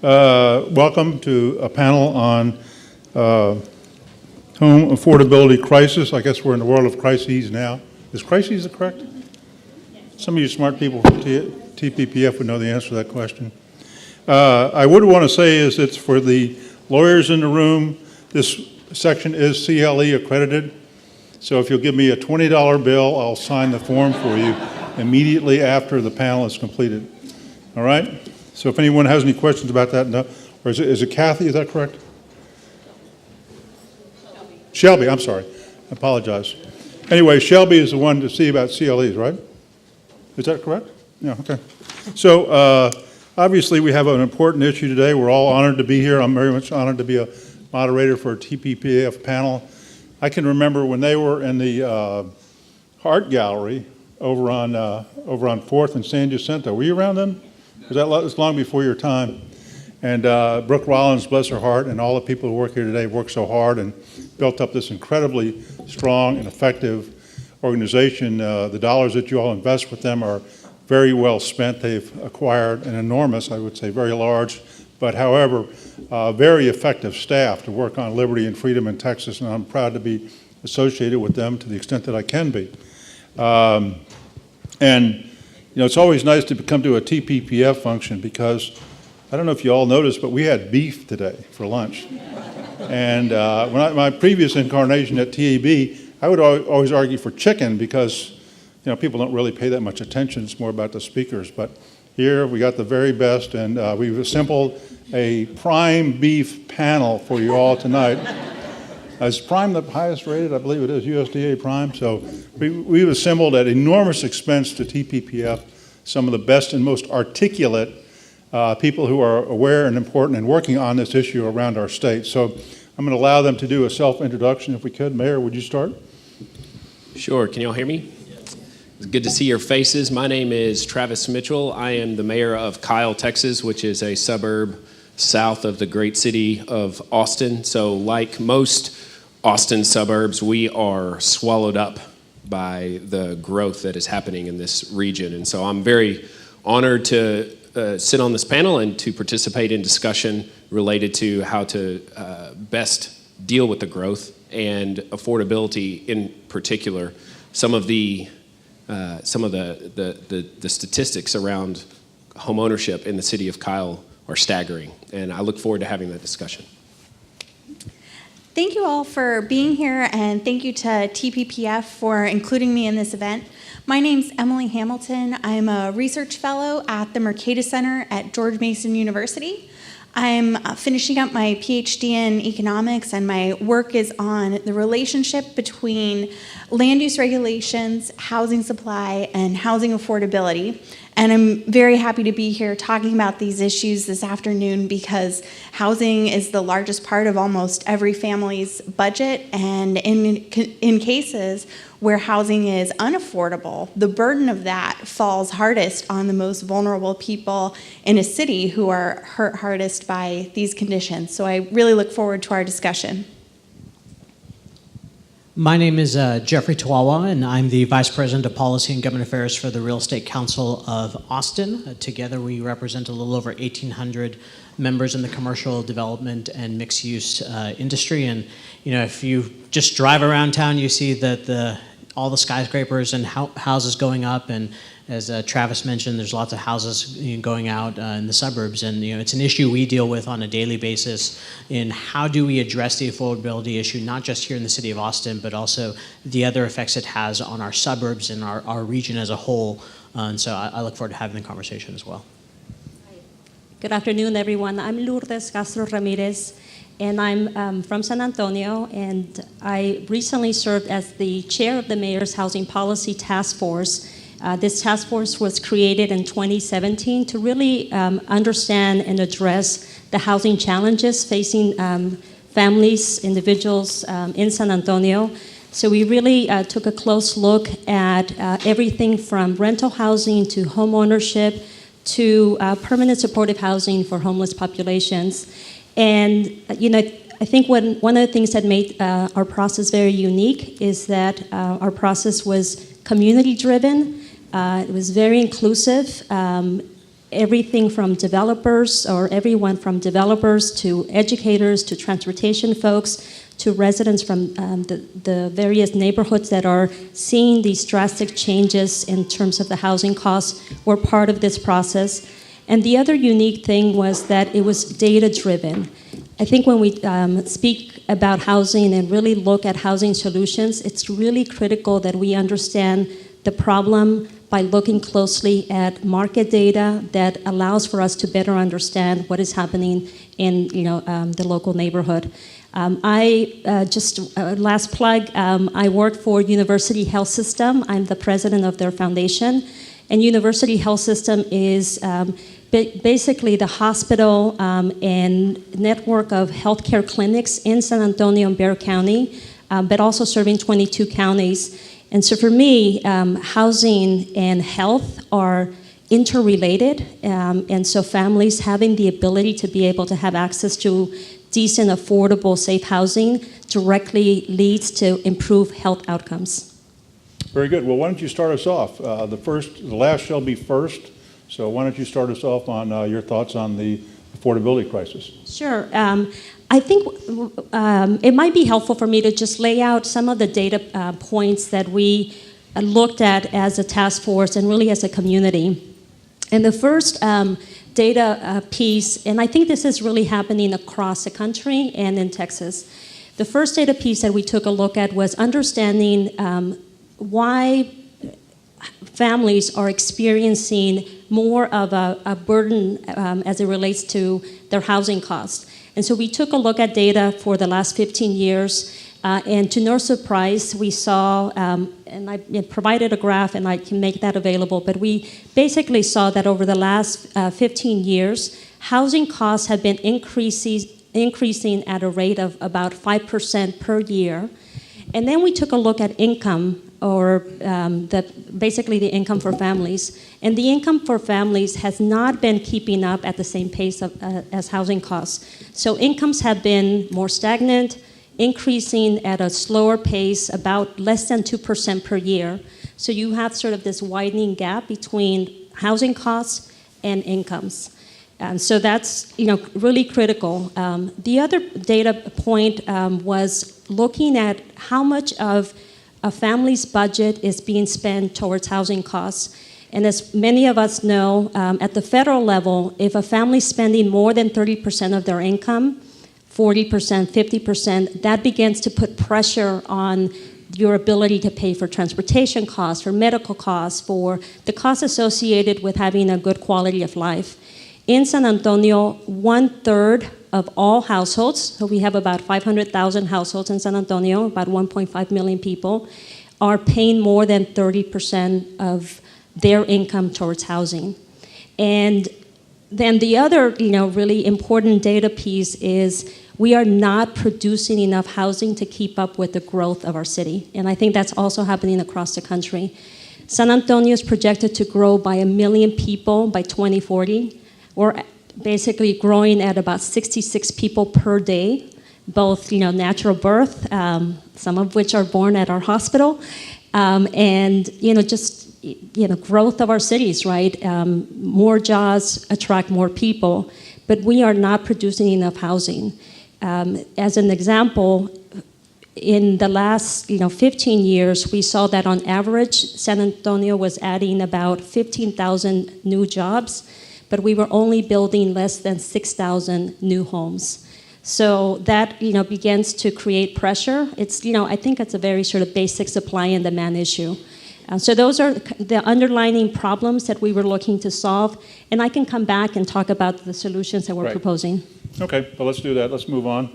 Welcome to a panel on home affordability crisis. I guess we're in the world of crises now. Is crises correct? Some of you smart people from TPPF would know the answer to that question. I would want to say is it's for the lawyers in the room. This section is CLE accredited. So if you'll give me a $20 bill, I'll sign the form for you immediately after the panel is completed. All right? So if anyone has any questions about that, no, or is it Kathy, is that correct? Shelby, I'm sorry. I apologize. Anyway, Shelby is the one to see about CLEs, right? Is that correct? Yeah, okay. So obviously we have an important issue today. We're all honored to be here. I'm very much honored to be a moderator for a TPPF panel. I can remember when they were in the art gallery over on 4th and San Jacinto. Were you around then? It was long before your time. And Brooke Rollins, bless her heart, and all the people who work here today worked so hard and built up this incredibly strong and effective organization. The dollars that you all invest with them are very well spent. They've acquired an enormous, I would say very large, but however, very effective staff to work on liberty and freedom in Texas, and I'm proud to be associated with them to the extent that I can be. And you know, it's always nice to come to a TPPF function because I don't know if you all noticed, but we had beef today for lunch. And my previous incarnation at TAB, I would always argue for chicken because, you know, people don't really pay that much attention. It's more about the speakers. But here we got the very best, and we've assembled a prime beef panel for you all tonight. Is Prime the highest rated? I believe it is, USDA Prime. So we've assembled at enormous expense to TPPF some of the best and most articulate people who are aware and important and working on this issue around our state. So I'm going to allow them to do a self-introduction if we could. Mayor, would you start? Sure. Can y'all hear me? It's good to see your faces. My name is Travis Mitchell. I am the mayor of Kyle, Texas, which is a suburb south of the great city of Austin. So like most Austin suburbs, we are swallowed up by the growth that is happening in this region. And so I'm very honored to sit on this panel and to participate in discussion related to how to best deal with the growth and affordability in particular. Some of the statistics around homeownership in the city of Kyle are staggering, and I look forward to having that discussion. Thank you all for being here, and thank you to TPPF for including me in this event. My name's Emily Hamilton. I'm a research fellow at the Mercatus Center at George Mason University. I'm finishing up my PhD in economics, and my work is on the relationship between land use regulations, housing supply, and housing affordability. And I'm very happy to be here talking about these issues this afternoon because housing is the largest part of almost every family's budget, and in cases where housing is unaffordable, the burden of that falls hardest on the most vulnerable people in a city who are hurt hardest by these conditions. So I really look forward to our discussion. My name is Geoffrey Tahuahua, and I'm the Vice President of Policy and Government Affairs for the Real Estate Council of Austin. Together we represent a little over 1,800 members in the commercial development and mixed-use industry. And you know, if you just drive around town, you see that all the skyscrapers and houses going up, and as Travis mentioned, there's lots of houses going out in the suburbs, and you know, it's an issue we deal with on a daily basis in how do we address the affordability issue, not just here in the city of Austin, but also the other effects it has on our suburbs and our region as a whole. And so I look forward to having the conversation as well. Good afternoon, everyone. I'm Lourdes Castro-Ramirez, and I'm from San Antonio, and I recently served as the chair of the Mayor's Housing Policy Task Force. This task force was created in 2017 to really understand and address the housing challenges facing families, individuals in San Antonio. So we really took a close look at everything from rental housing to home ownership to permanent supportive housing for homeless populations. And you know, I think one of the things that made our process very unique is that our process was community driven. It was very inclusive. everything from developers, or everyone from developers to educators to transportation folks to residents from the various neighborhoods that are seeing these drastic changes in terms of the housing costs were part of this process. And the other unique thing was that it was data-driven. I think when we speak about housing and really look at housing solutions, it's really critical that we understand the problem by looking closely at market data that allows for us to better understand what is happening in the local neighborhood. Last plug, I work for University Health System. I'm the president of their foundation. And University Health System is basically the hospital and network of healthcare clinics in San Antonio and Bexar County, but also serving 22 counties. And so for me, housing and health are interrelated. And so families having the ability to be able to have access to decent, affordable, safe housing directly leads to improved health outcomes. Very good. Well, why don't you start us off? The last shall be first. So why don't you start us off on your thoughts on the affordability crisis? Sure. I think it might be helpful for me to just lay out some of the data points that we looked at as a task force and really as a community. And the first data piece, and I think this is really happening across the country and in Texas. The first data piece that we took a look at was understanding why families are experiencing more of a burden as it relates to their housing costs. And so we took a look at data for the last 15 years, and to no surprise, we saw, and I provided a graph, and I can make that available, but we basically saw that over the last 15 years, housing costs have been increasing at a rate of about 5% per year. And then we took a look at income, or basically the income for families. And the income for families has not been keeping up at the same pace as housing costs. So incomes have been more stagnant, increasing at a slower pace, about less than 2% per year. So you have sort of this widening gap between housing costs and incomes. So that's really critical. The other data point was looking at how much of a family's budget is being spent towards housing costs. And as many of us know, at the federal level, if a family's spending more than 30% of their income, 40%, 50%, that begins to put pressure on your ability to pay for transportation costs, for medical costs, for the costs associated with having a good quality of life. In San Antonio, 1/3 of all households, so we have about 500,000 households in San Antonio, about 1.5 million people, are paying more than 30% of their income towards housing. And then the other, really important data piece is we are not producing enough housing to keep up with the growth of our city. And I think that's also happening across the country. San Antonio is projected to grow by 1 million people by 2040. We're basically growing at about 66 people per day, both natural birth, some of which are born at our hospital, and growth of our cities, right? More jobs attract more people, but we are not producing enough housing. As an example, in the last 15 years, we saw that on average, San Antonio was adding about 15,000 new jobs, but we were only building less than 6,000 new homes. So that begins to create pressure. It's I think it's a very sort of basic supply and demand issue. So those are the underlying problems that we were looking to solve, and I can come back and talk about the solutions that we're proposing. Okay, well, let's do that. Let's move on.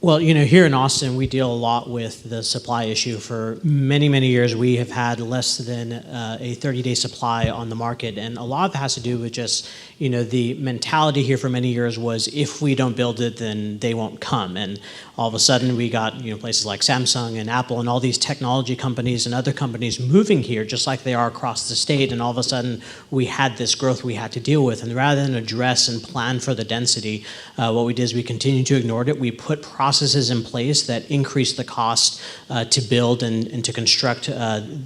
Well, here in Austin, we deal a lot with the supply issue. For many, many years, we have had less than a 30-day supply on the market. And a lot of it has to do with just, the mentality here for many years was if we don't build it, then they won't come. And all of a sudden, we got, places like Samsung and Apple and all these technology companies and other companies moving here just like they are across the state. And all of a sudden, we had this growth we had to deal with. And rather than address and plan for the density, what we did is we continued to ignore it. We put processes in place that increase the cost to build and to construct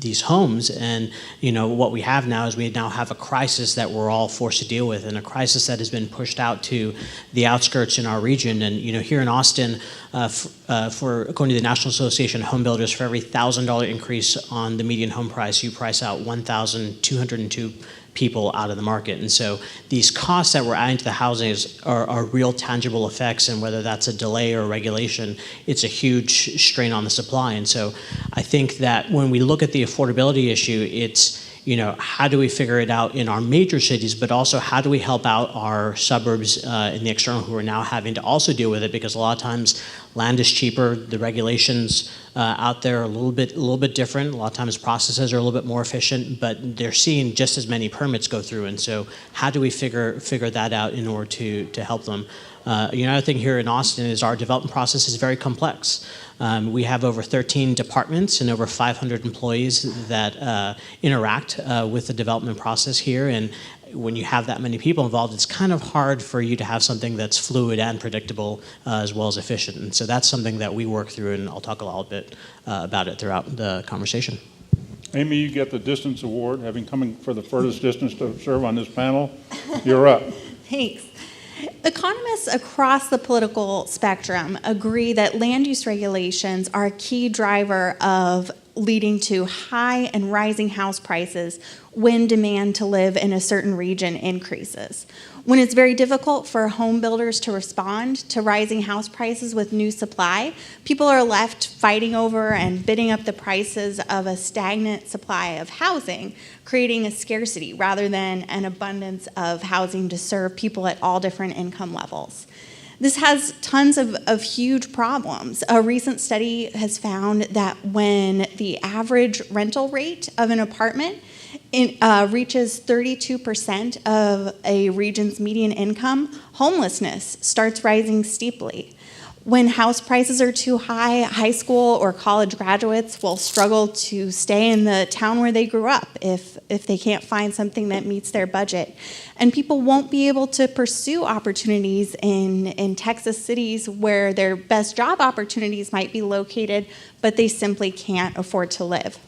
these homes. And what we have now is we now have a crisis that we're all forced to deal with, and a crisis that has been pushed out to the outskirts in our region. And here in Austin, according to the National Association of Home Builders, for every $1,000 increase on the median home price, you price out 1,202 people out of the market. And so these costs that we're adding to the housing are real tangible effects, and whether that's a delay or regulation, it's a huge strain on the supply. And so I think that when we look at the affordability issue, it's how do we figure it out in our major cities, but also how do we help out our suburbs in the external who are now having to also deal with it, because a lot of times land is cheaper, the regulations out there are a little bit different. A lot of times processes are a little bit more efficient, but they're seeing just as many permits go through. And so how do we figure that out in order to help them? Another thing here in Austin is our development process is very complex. We have over 13 departments and over 500 employees that interact with the development process here. And when you have that many people involved, it's kind of hard for you to have something that's fluid and predictable as well as efficient. And so that's something that we work through, and I'll talk a little bit about it throughout the conversation. Amy, you get the distance award, having coming for the furthest distance to serve on this panel. You're up. Thanks. Economists across the political spectrum agree that land use regulations are a key driver of leading to high and rising house prices when demand to live in a certain region increases. When it's very difficult for home builders to respond to rising house prices with new supply, people are left fighting over and bidding up the prices of a stagnant supply of housing, creating a scarcity rather than an abundance of housing to serve people at all different income levels. This has tons of huge problems. A recent study has found that when the average rental rate of an apartment reaches 32% of a region's median income, homelessness starts rising steeply. When house prices are too high, high school or college graduates will struggle to stay in the town where they grew up if they can't find something that meets their budget. And people won't be able to pursue opportunities in Texas cities where their best job opportunities might be located, but they simply can't afford to live.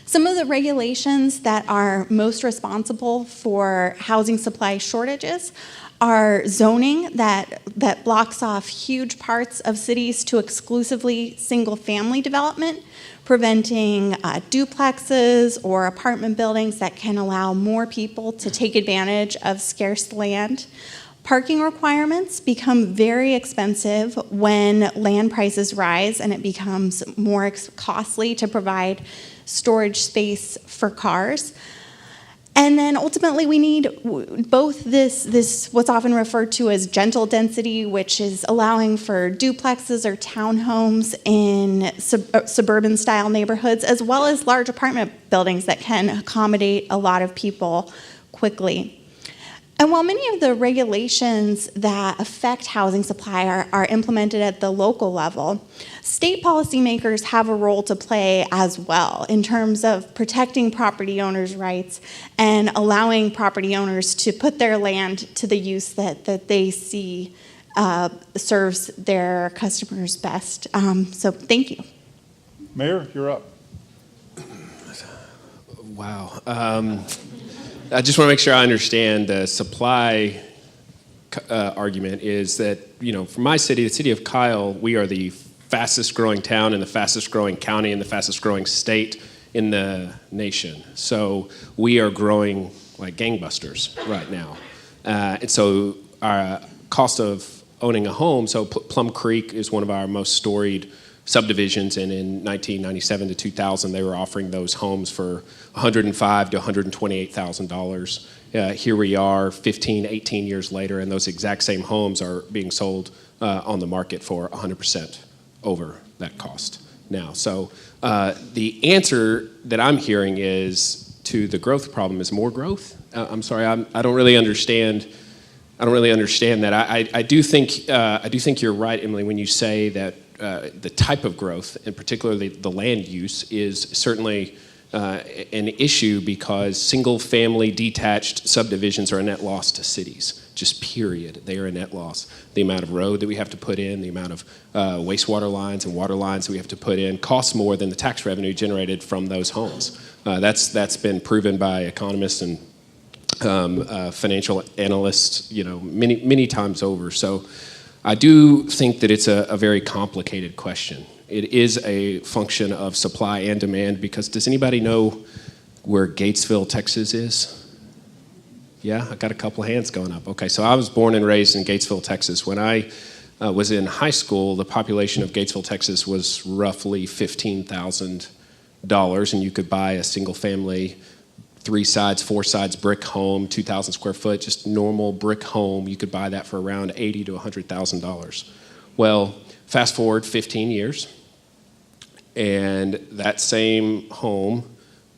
Some of the regulations that are most responsible for housing supply shortages are zoning that blocks off huge parts of cities to exclusively single-family development, preventing duplexes or apartment buildings that can allow more people to take advantage of scarce land. Parking requirements become very expensive when land prices rise and it becomes more costly to provide storage space for cars. And then ultimately we need both this what's often referred to as gentle density, which is allowing for duplexes or townhomes in suburban style neighborhoods, as well as large apartment buildings that can accommodate a lot of people quickly. And while many of the regulations that affect housing supply are implemented at the local level, state policymakers have a role to play as well in terms of protecting property owners' rights and allowing property owners to put their land to the use that they see serves their customers best. So thank you. Mayor, you're up. Wow. I just want to make sure I understand the supply argument is that, for my city, the city of Kyle, we are the fastest growing town and the fastest growing county and the fastest growing state in the nation. So we are growing like gangbusters right now. And so our cost of owning a home, so Plum Creek is one of our most storied subdivisions, and in 1997 to 2000, they were offering those homes for $105,000 to $128,000. Here we are 15, 18 years later, and those exact same homes are being sold on the market for 100% over that cost now. So the answer that I'm hearing is to the growth problem is more growth. I'm sorry, I don't really understand. I don't really understand that. I do think you're right, Emily, when you say that the type of growth, and particularly the land use, is certainly an issue because single-family detached subdivisions are a net loss to cities. just period. They are a net loss. The amount of road that we have to put in, the amount of wastewater lines and water lines that we have to put in costs more than the tax revenue generated from those homes. That's been proven by economists and financial analysts, many times over. So I do think that it's a very complicated question. It is a function of supply and demand, because does anybody know where Gatesville, Texas is? Yeah, I got a couple of hands going up. Okay, so I was born and raised in Gatesville, Texas. When I was in high school, the population of Gatesville, Texas was roughly $15,000, and you could buy a single family, 3 sides, 4 sides brick home, 2,000 square foot, just normal brick home. You could buy that for around $80,000 to $100,000. Well, fast forward 15 years, and that same home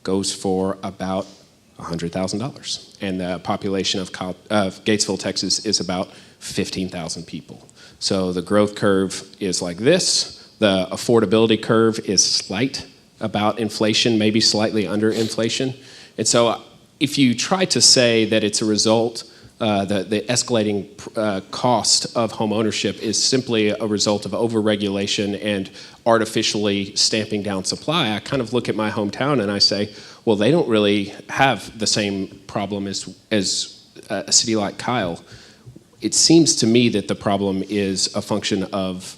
goes for about $100,000. And the population of Gatesville, Texas is about 15,000 people. So the growth curve is like this. The affordability curve is slight about inflation, maybe slightly under inflation. And so if you try to say that it's a result, the escalating cost of home ownership is simply a result of overregulation and artificially stamping down supply, I kind of look at my hometown and I say, well, they don't really have the same problem as a city like Kyle. It seems to me that the problem is a function of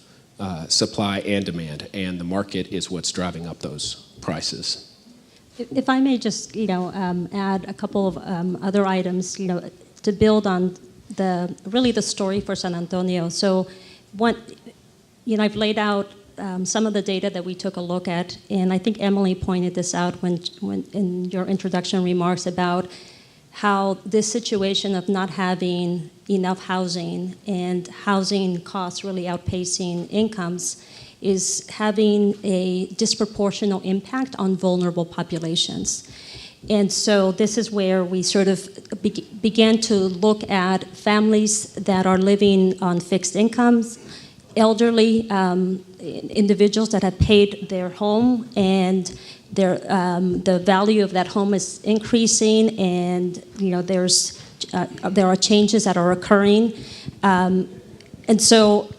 supply and demand, and the market is what's driving up those prices. If I may just, add a couple of other items, to build on the story for San Antonio. So, I've laid out some of the data that we took a look at, and I think Emily pointed this out when in your introduction remarks about how this situation of not having enough housing and housing costs really outpacing incomes is having a disproportional impact on vulnerable populations. And so this is where we sort of began to look at families that are living on fixed incomes, elderly individuals that have paid their home, and the value of that home is increasing, and there are changes that are occurring, and so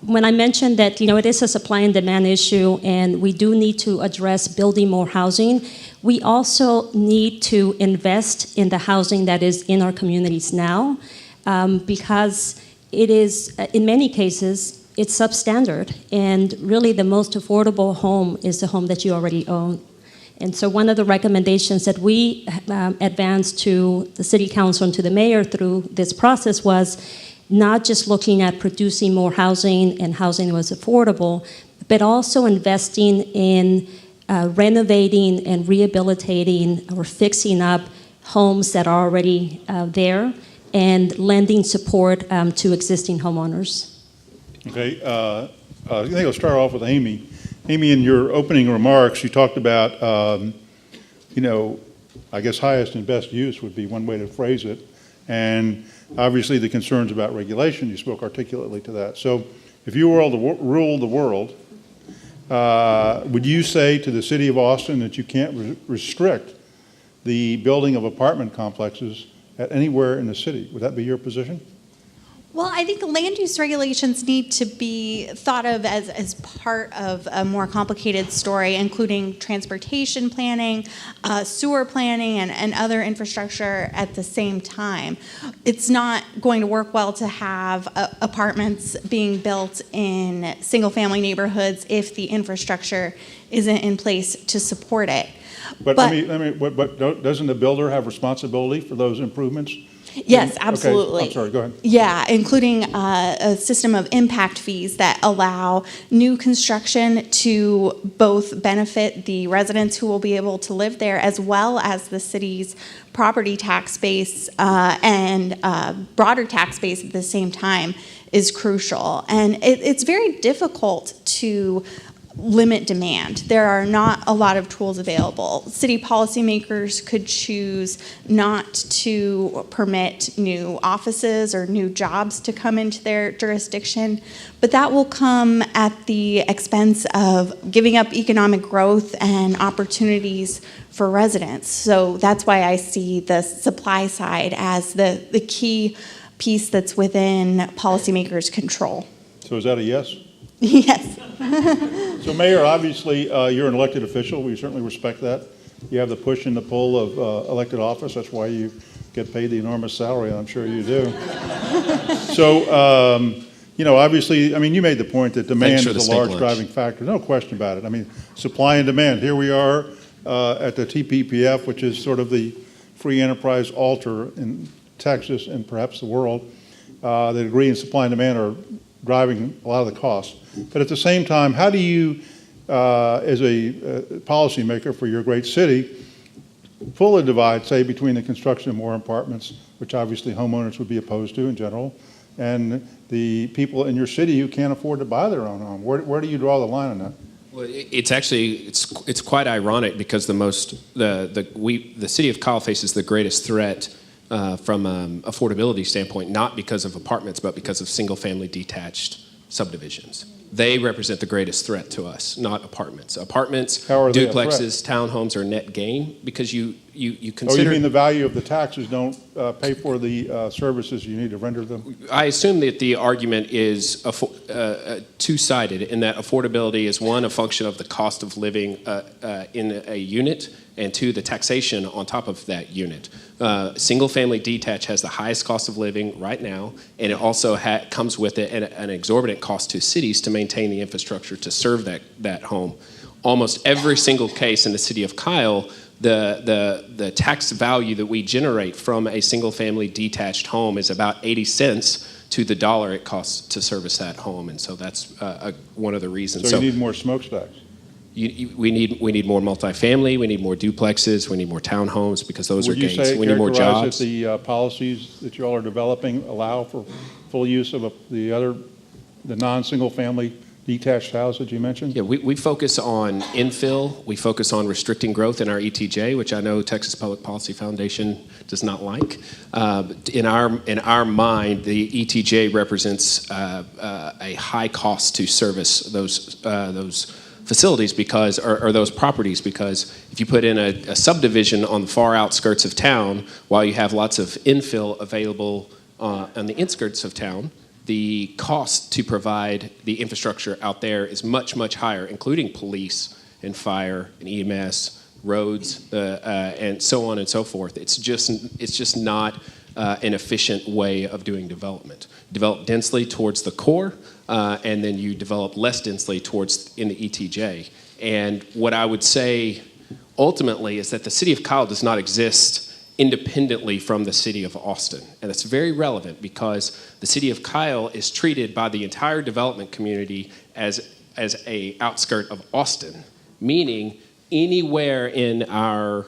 when I mentioned that it is a supply and demand issue, and we do need to address building more housing, we also need to invest in the housing that is in our communities now, because it is, in many cases, it's substandard, and really the most affordable home is the home that you already own. And so one of the recommendations that we advanced to the City Council and to the Mayor through this process was not just looking at producing more housing and housing that was affordable, but also investing in renovating and rehabilitating or fixing up homes that are already there and lending support to existing homeowners. Okay, I think I'll start off with Amy. Amy, in your opening remarks, you talked about, I guess highest and best use would be one way to phrase it. And obviously the concerns about regulation, you spoke articulately to that. So if you were to rule the world, would you say to the city of Austin that you can't restrict the building of apartment complexes at anywhere in the city? Would that be your position? Well, I think land use regulations need to be thought of as part of a more complicated story, including transportation planning, sewer planning, and other infrastructure at the same time. It's not going to work well to have apartments being built in single-family neighborhoods if the infrastructure isn't in place to support it. But doesn't the builder have responsibility for those improvements? Yes, absolutely. Okay. I'm sorry, go ahead. Yeah, including a system of impact fees that allow new construction to both benefit the residents who will be able to live there, as well as the city's property tax base and broader tax base at the same time is crucial. And it's very difficult to limit demand. There are not a lot of tools available. City policymakers could choose not to permit new offices or new jobs to come into their jurisdiction, but that will come at the expense of giving up economic growth and opportunities for residents. So that's why I see the supply side as the key piece that's within policymakers' control. So is that a yes? Yes. So Mayor, obviously, you're an elected official. We certainly respect that. You have the push and the pull of elected office. That's why you get paid the enormous salary, I'm sure you do. So, obviously, I mean, you made the point that demand is a large driving factor. No question about it. I mean, supply and demand. Here we are at the TPPF, which is sort of the free enterprise altar in Texas and perhaps the world. The degree in supply and demand are driving a lot of the costs. But at the same time, how do you, as a policymaker for your great city, fully divide, say, between the construction of more apartments, which obviously homeowners would be opposed to in general, and the people in your city who can't afford to buy their own home? Where do you draw the line on that? Well, it's actually quite ironic because the city of Kyle faces the greatest threat from an affordability standpoint, not because of apartments, but because of single-family detached subdivisions. They represent the greatest threat to us, not apartments. Apartments, duplexes, townhomes are net gain because you consider... Oh, you mean the value of the taxes don't pay for the services you need to render them? I assume that the argument is two-sided in that affordability is, one, a function of the cost of living in a unit, and two, the taxation on top of that unit. Single-family detached has the highest cost of living right now, and it also comes with it an exorbitant cost to cities to maintain the infrastructure to serve that home. Almost every single case in the city of Kyle, the tax value that we generate from a single-family detached home is about 80 cents to the dollar it costs to service that home, and so that's one of the reasons. So you need more smokestacks. We need more multifamily, we need more duplexes, we need more townhomes because those are gains. We need more jobs. Would you say, characterize that the policies that you all are developing allow for full use of the non-single family detached house that you mentioned? Yeah, we focus on infill, we focus on restricting growth in our ETJ, which I know Texas Public Policy Foundation does not like. In our mind, the ETJ represents a high cost to service those facilities because, or those properties, because if you put in a subdivision on the far outskirts of town while you have lots of infill available on the inskirts of town, the cost to provide the infrastructure out there is much, much higher, including police and fire and EMS, roads, and so on and so forth. It's just not an efficient way of doing development. Develop densely towards the core, and then you develop less densely in the ETJ. And what I would say ultimately is that the city of Kyle does not exist independently from the city of Austin. And it's very relevant because the city of Kyle is treated by the entire development community as a outskirt of Austin, meaning anywhere in our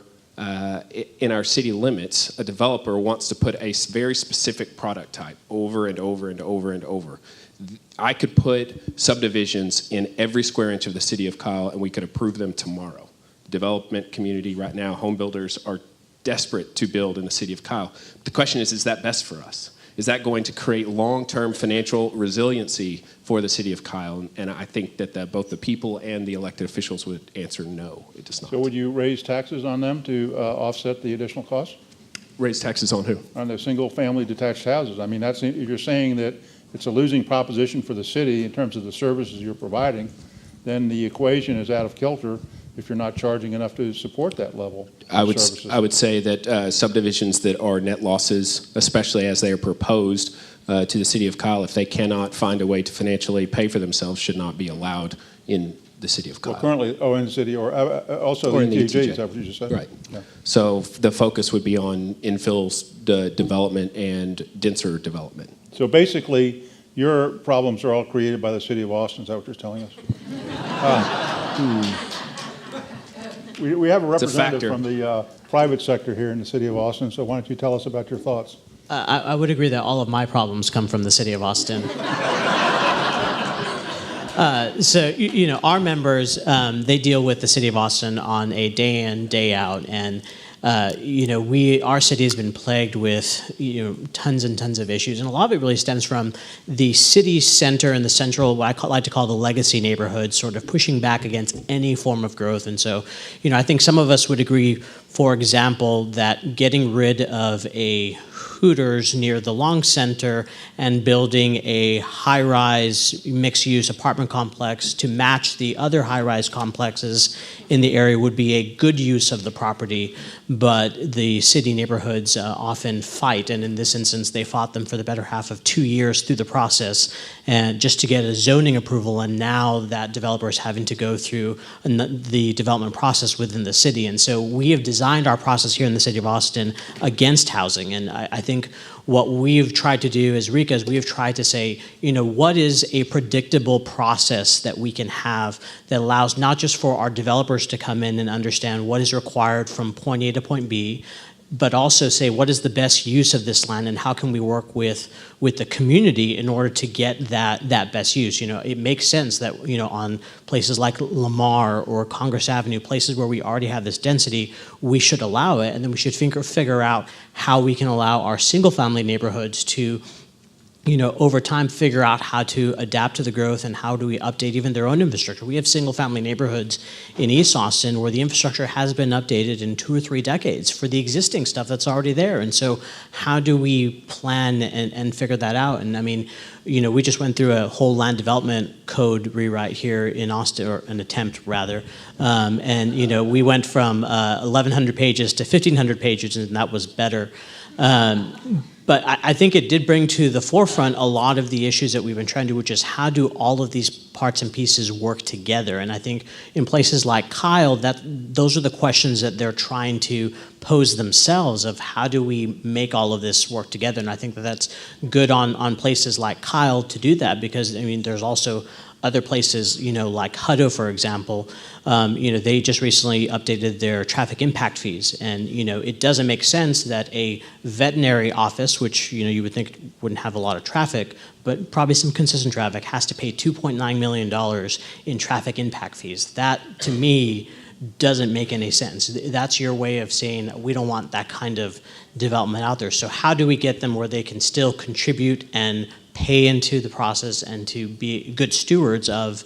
city limits, a developer wants to put a very specific product type over and over and over and over. I could put subdivisions in every square inch of the city of Kyle and we could approve them tomorrow. The development community right now, home builders are desperate to build in the city of Kyle. The question is that best for us? Is that going to create long-term financial resiliency for the city of Kyle? And I think that both the people and the elected officials would answer no, it does not. So would you raise taxes on them to offset the additional costs? Raise taxes on who? On the single-family detached houses. I mean, you're saying that it's a losing proposition for the city in terms of the services you're providing, then the equation is out of kilter if you're not charging enough to support that level of services. I would say that subdivisions that are net losses, especially as they are proposed to the city of Kyle, if they cannot find a way to financially pay for themselves, should not be allowed in the city of Kyle. Well, currently, in the city, or also or the ETJ, is that what you just said? Right. Yeah. So the focus would be on infill development and denser development. So basically, your problems are all created by the city of Austin. Is that what you're telling us? We have a representative from the private sector here in the city of Austin, so why don't you tell us about your thoughts? I would agree that all of my problems come from the city of Austin. So, our members, they deal with the city of Austin on a day in, day out, and our city has been plagued with tons and tons of issues, and a lot of it really stems from the city center and the central, what I like to call the legacy neighborhoods, sort of pushing back against any form of growth. And so, I think some of us would agree for example, that getting rid of a Hooters near the Long Center and building a high-rise mixed-use apartment complex to match the other high-rise complexes in the area would be a good use of the property, but the city neighborhoods often fight, and in this instance, they fought them for the better half of 2 years through the process, and just to get a zoning approval, and now that developer is having to go through the development process within the city. And so we have designed our process here in the city of Austin against housing, and I think what we've tried to do as RICA is we have tried to say, what is a predictable process that we can have that allows not just for our developers to come in and understand what is required from point A to point B, but also say what is the best use of this land and how can we work with the community in order to get that best use. It makes sense that on places like Lamar or Congress Avenue, places where we already have this density, we should allow it, and then we should figure out how we can allow our single family neighborhoods to over time figure out how to adapt to the growth and how do we update even their own infrastructure. We have single-family neighborhoods in East Austin where the infrastructure has been updated in 2 or 3 decades for the existing stuff that's already there. And so how do we plan and figure that out? And I mean, we just went through a whole land development code rewrite here in Austin, or an attempt rather. And we went from 1,100 pages to 1,500 pages, and that was better. But I think it did bring to the forefront a lot of the issues that we've been trying to do, which is how do all of these parts and pieces work together? And I think in places like Kyle, those are the questions that they're trying to pose themselves of how do we make all of this work together? And I think that's good on places like Kyle to do that, because there's also other places, like Hutto, for example, they just recently updated their traffic impact fees. And, it doesn't make sense that a veterinary office, which, you would think wouldn't have a lot of traffic, but probably some consistent traffic, has to pay $2.9 million in traffic impact fees. That, to me, doesn't make any sense. That's your way of saying we don't want that kind of development out there. So how do we get them where they can still contribute and pay into the process and to be good stewards of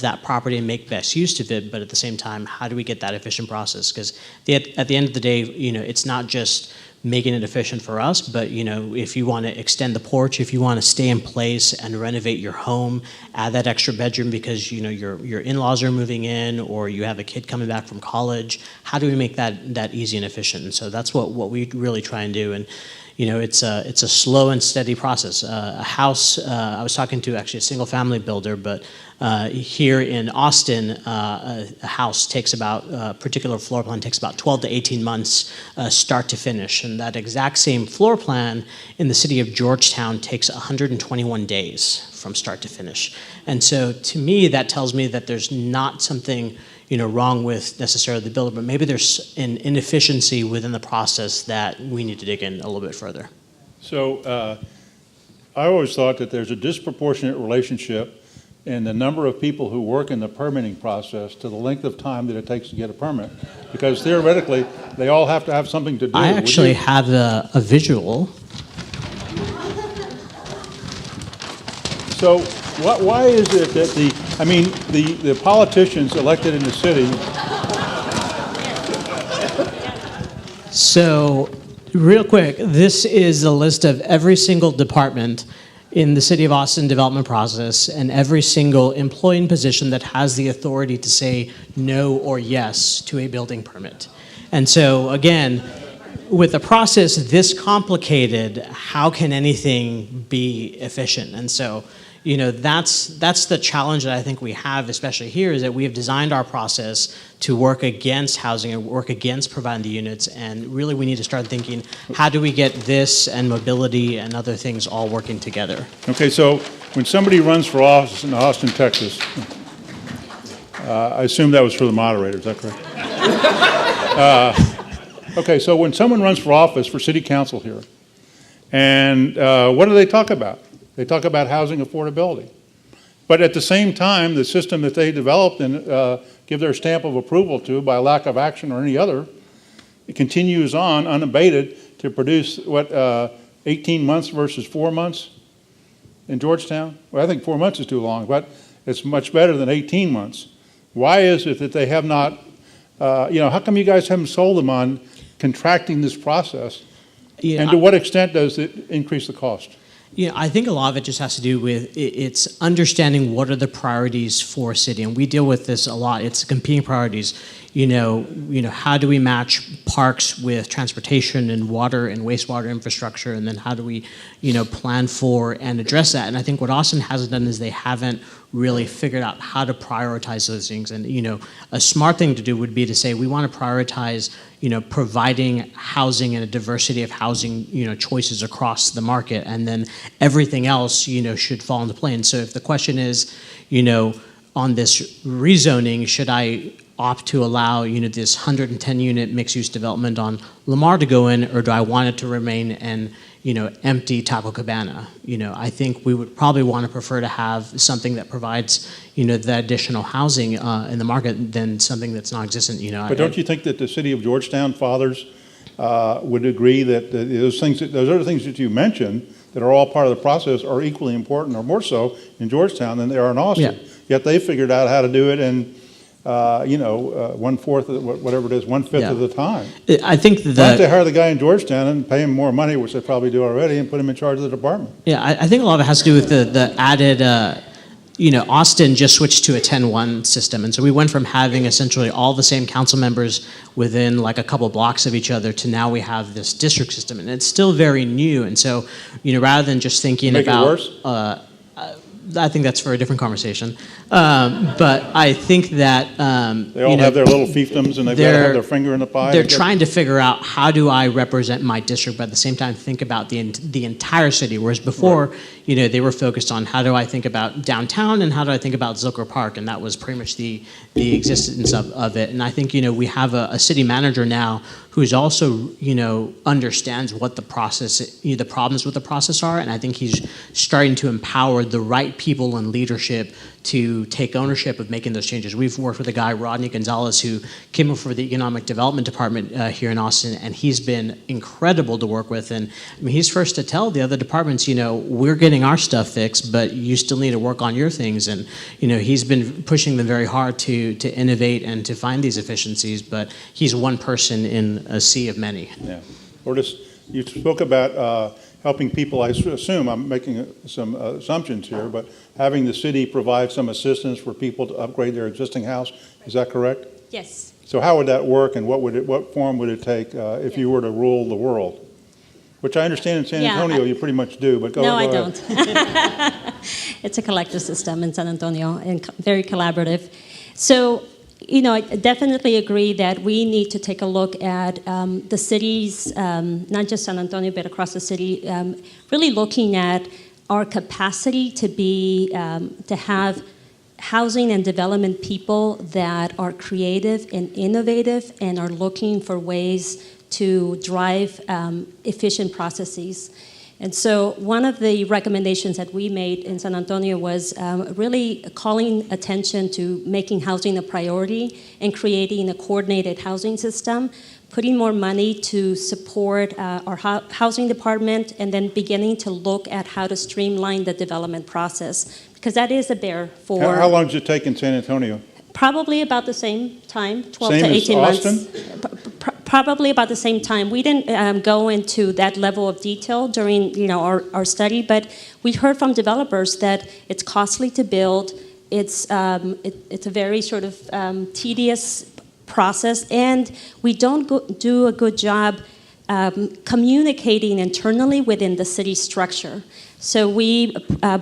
that property and make best use of it, but at the same time, how do we get that efficient process? Because at the end of the day, it's not just making it efficient for us, but if you want to extend the porch, if you want to stay in place and renovate your home, add that extra bedroom because your in-laws are moving in or you have a kid coming back from college, how do we make that easy and efficient? And so that's what we really try and do. And it's a slow and steady process. A house, I was talking to actually a single family builder, but here in Austin, a house takes a particular floor plan takes about 12 to 18 months start to finish. And that exact same floor plan in the city of Georgetown takes 121 days from start to finish. And so to me, that tells me that there's not something wrong with necessarily the builder, but maybe there's an inefficiency within the process that we need to dig in a little bit further. So I always thought that there's a disproportionate relationship in the number of people who work in the permitting process to the length of time that it takes to get a permit, because theoretically they all have to have something to do. I actually have a visual. So why is it that the politicians elected in the city? So real quick, this is a list of every single department in the City of Austin development process and every single employee position that has the authority to say no or yes to a building permit. And so again, with a process this complicated, how can anything be efficient? And so that's the challenge that I think we have, especially here, is that we have designed our process to work against housing and work against providing the units. And really, we need to start thinking, how do we get this and mobility and other things all working together? Okay, so when somebody runs for office in Austin, Texas, I assume that was for the moderator, is that correct? Okay, so when someone runs for office for city council here, and what do they talk about? They talk about housing affordability. But at the same time, the system that they developed and give their stamp of approval to by lack of action or any other, it continues on unabated to produce, 18 months versus 4 months in Georgetown? Well, I think 4 months is too long, but it's much better than 18 months. Why is it that they have not how come you guys haven't sold them on contracting this process? Yeah, And to what extent does it increase the cost? I think a lot of it just has to do with it's understanding what are the priorities for a city, and we deal with this a lot. It's competing priorities. How do we match parks with transportation and water and wastewater infrastructure, and then how do we, plan for and address that? And I think what Austin hasn't done is they haven't really figured out how to prioritize those things. And a smart thing to do would be to say we want to prioritize, providing housing and a diversity of housing, choices across the market, and then everything else, should fall into place. And so if the question is, on this rezoning, should I opt to allow this 110-unit mixed-use development on Lamar to go in, or do I want it to remain an empty Taco Cabana? I think we would probably want to prefer to have something that provides the additional housing in the market than something that's non-existent. But don't you think that the city of Georgetown fathers would agree that those other things that you mentioned that are all part of the process are equally important, or more so in Georgetown than they are in Austin? Yeah. Yet they figured out how to do it in 1/4 of whatever it is, 1/5 of the time. I think Why don't they hire the guy in Georgetown and pay him more money, which they probably do already, and put him in charge of the department? Yeah, I think a lot of it has to do with the added, Austin just switched to a 10-1 system. And so we went from having essentially all the same council members within like a couple blocks of each other to now we have this district system. And it's still very new. And so, rather than just thinking Make about... it worse? I think that's for a different conversation. But I think that... They all have their little fiefdoms, and they've got to have their finger in the pie. They're trying to figure out, how do I represent my district, but at the same time think about the entire city, whereas before, right, they were focused on how do I think about downtown and how do I think about Zilker Park, and that was pretty much the existence of it. And I think, we have a city manager now who's also, understands what the process, the problems with the process are, and I think he's starting to empower the right people in leadership to take ownership of making those changes. We've worked with a guy, Rodney Gonzalez, who came over for the Economic Development Department here in Austin, and he's been incredible to work with. And he's first to tell the other departments, we're getting our stuff fixed, but you still need to work on your things. And he's been pushing them very hard to innovate and to find these efficiencies, but he's one person in a sea of many. Yeah. Lourdes, you spoke about helping people. I assume, I'm making some assumptions here, but having the city provide some assistance for people to upgrade their existing house. Is that correct? Yes. So how would that work, and what form would it take if you were to rule the world? Which I understand in San Antonio you pretty much do, but go No, I ahead. don't. It's a collective system in San Antonio and very collaborative. So, I definitely agree that we need to take a look at the cities, not just San Antonio, but across the city, really looking at our capacity to have housing and development people that are creative and innovative and are looking for ways to drive efficient processes. And so one of the recommendations that we made in San Antonio was really calling attention to making housing a priority and creating a coordinated housing system, putting more money to support our housing department, and then beginning to look at how to streamline the development process, because that is a bear for... How long does it take in San Antonio? Probably about the same time, 12 Same to as 18 months. Austin? Probably about the same time. We didn't go into that level of detail during our study, but we heard from developers that it's costly to build. It's a very sort of tedious process, and we don't do a good job communicating internally within the city structure. So we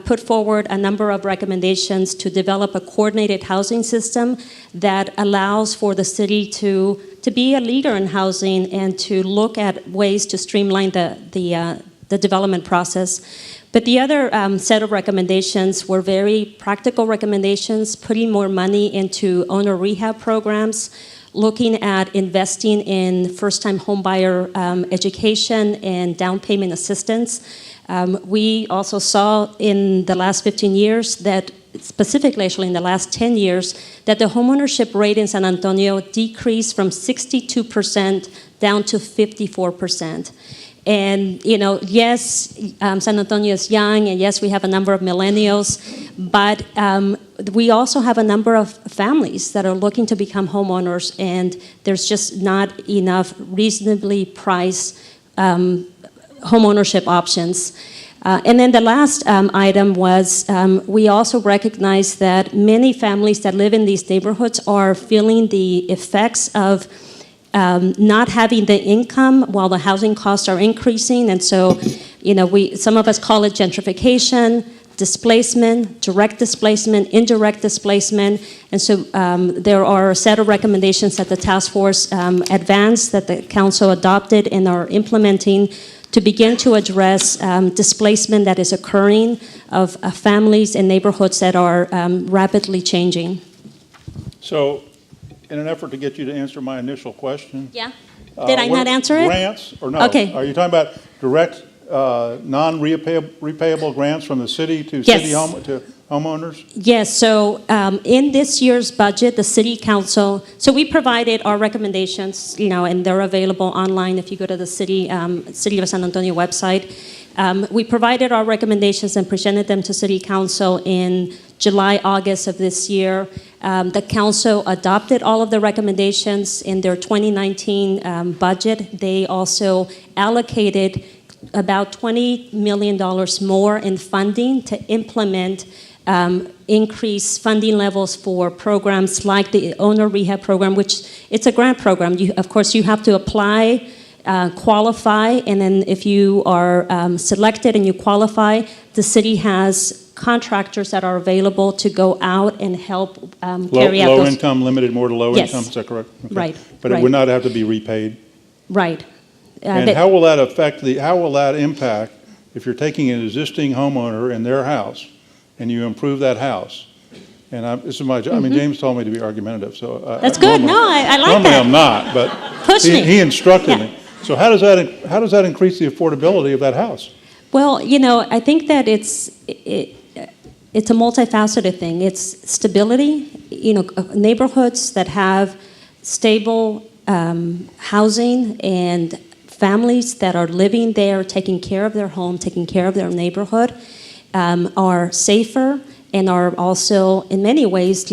put forward a number of recommendations to develop a coordinated housing system that allows for the city to be a leader in housing and to look at ways to streamline the development process. But the other set of recommendations were very practical recommendations, putting more money into owner rehab programs, looking at investing in first-time homebuyer education and down payment assistance. We also saw in the last 15 years that, specifically actually in the last 10 years, that the homeownership rate in San Antonio decreased from 62% down to 54%. And, yes, San Antonio is young, and yes, we have a number of millennials, but we also have a number of families that are looking to become homeowners, and there's just not enough reasonably priced homeownership options. And then the last item was we also recognize that many families that live in these neighborhoods are feeling the effects of not having the income while the housing costs are increasing. And so, some of us call it gentrification, displacement, direct displacement, indirect displacement. And so there are a set of recommendations that the task force advanced, that the council adopted and are implementing to begin to address displacement that is occurring of families and neighborhoods that are rapidly changing. So, in an effort to get you to answer my initial question. Yeah. Did I not answer it? Grants, or no? Okay. Are you talking about direct, non-repayable grants from the city to Yes. to homeowners? Yes, so in this year's budget, the city council, so we provided our recommendations, and they're available online if you go to the City of San Antonio website. We provided our recommendations and presented them to city council in July, August of this year. The council adopted all of the recommendations in their 2019 budget. They also allocated about $20 million more in funding to implement increase funding levels for programs like the owner rehab program, which it's a grant program. Of course, you have to apply, qualify, and then if you are selected and you qualify, the city has contractors that are available to go out and help carry out low those. income, limited more to low Yes. income, is that correct? Okay. Right, But it right. would not have to be repaid? Right. And how will that how will that impact if you're taking an existing homeowner in their house and you improve that house? And this is my job. I mean, James told me to be argumentative, so. That's good. No, I like normally that. I'm not, but Push me. he instructed Yeah. me. So how does that increase the affordability of that house? Well, I think that it's a multifaceted thing. It's stability, neighborhoods that have stable housing and families that are living there, taking care of their home, taking care of their neighborhood, are safer and are also, in many ways,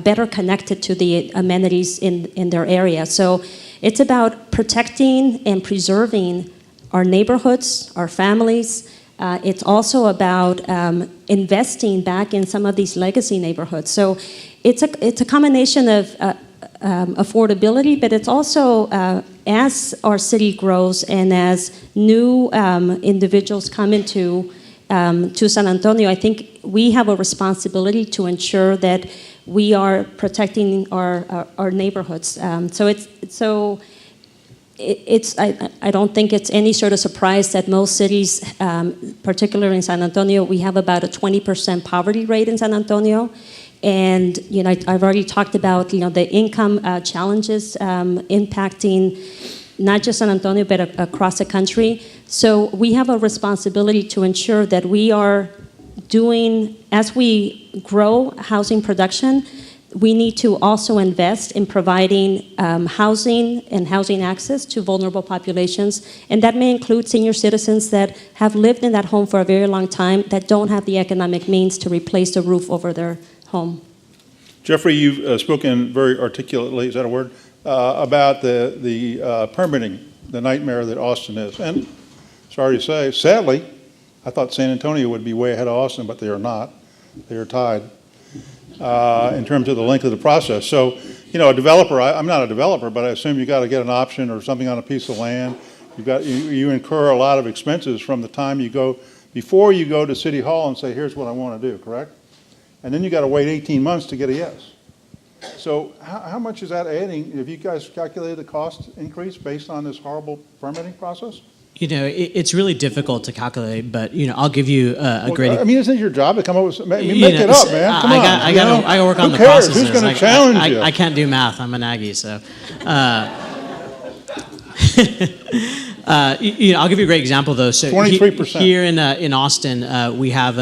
better connected to the amenities in their area. So it's about protecting and preserving our neighborhoods, our families. It's also about investing back in some of these legacy neighborhoods. So it's a combination of affordability, but it's also as our city grows and as new individuals come into to San Antonio, I think we have a responsibility to ensure that we are protecting our neighborhoods. I don't think it's any sort of surprise that most cities, particularly in San Antonio, we have about a 20% poverty rate in San Antonio. And I've already talked about the income challenges impacting not just San Antonio but across the country. So we have a responsibility to ensure that we are doing, as we grow housing production, we need to also invest in providing housing and housing access to vulnerable populations. And that may include senior citizens that have lived in that home for a very long time that don't have the economic means to replace the roof over their home. Geoffrey, you've spoken very articulately, is that a word, about the permitting, the nightmare that Austin is. And sorry to say, sadly, I thought San Antonio would be way ahead of Austin, but they are not. They are tied in terms of the length of the process. So, a developer, I'm not a developer, but I assume you got to get an option or something on a piece of land. You incur a lot of expenses from the time before you go to City Hall and say, here's what I want to do, correct? And then you got to wait 18 months to get a yes. So how much is that adding? Have you guys calculated the cost increase based on this horrible permitting process? It's really difficult to calculate, but I'll give you a great. I mean, isn't it your job to come up with some? Make it up, man. Come on. I got to work on Who the cares? processes. Who's going to challenge you? I can't do math. I'm an Aggie, so. I'll give you a great example, though. So 23%. Here in Austin, we have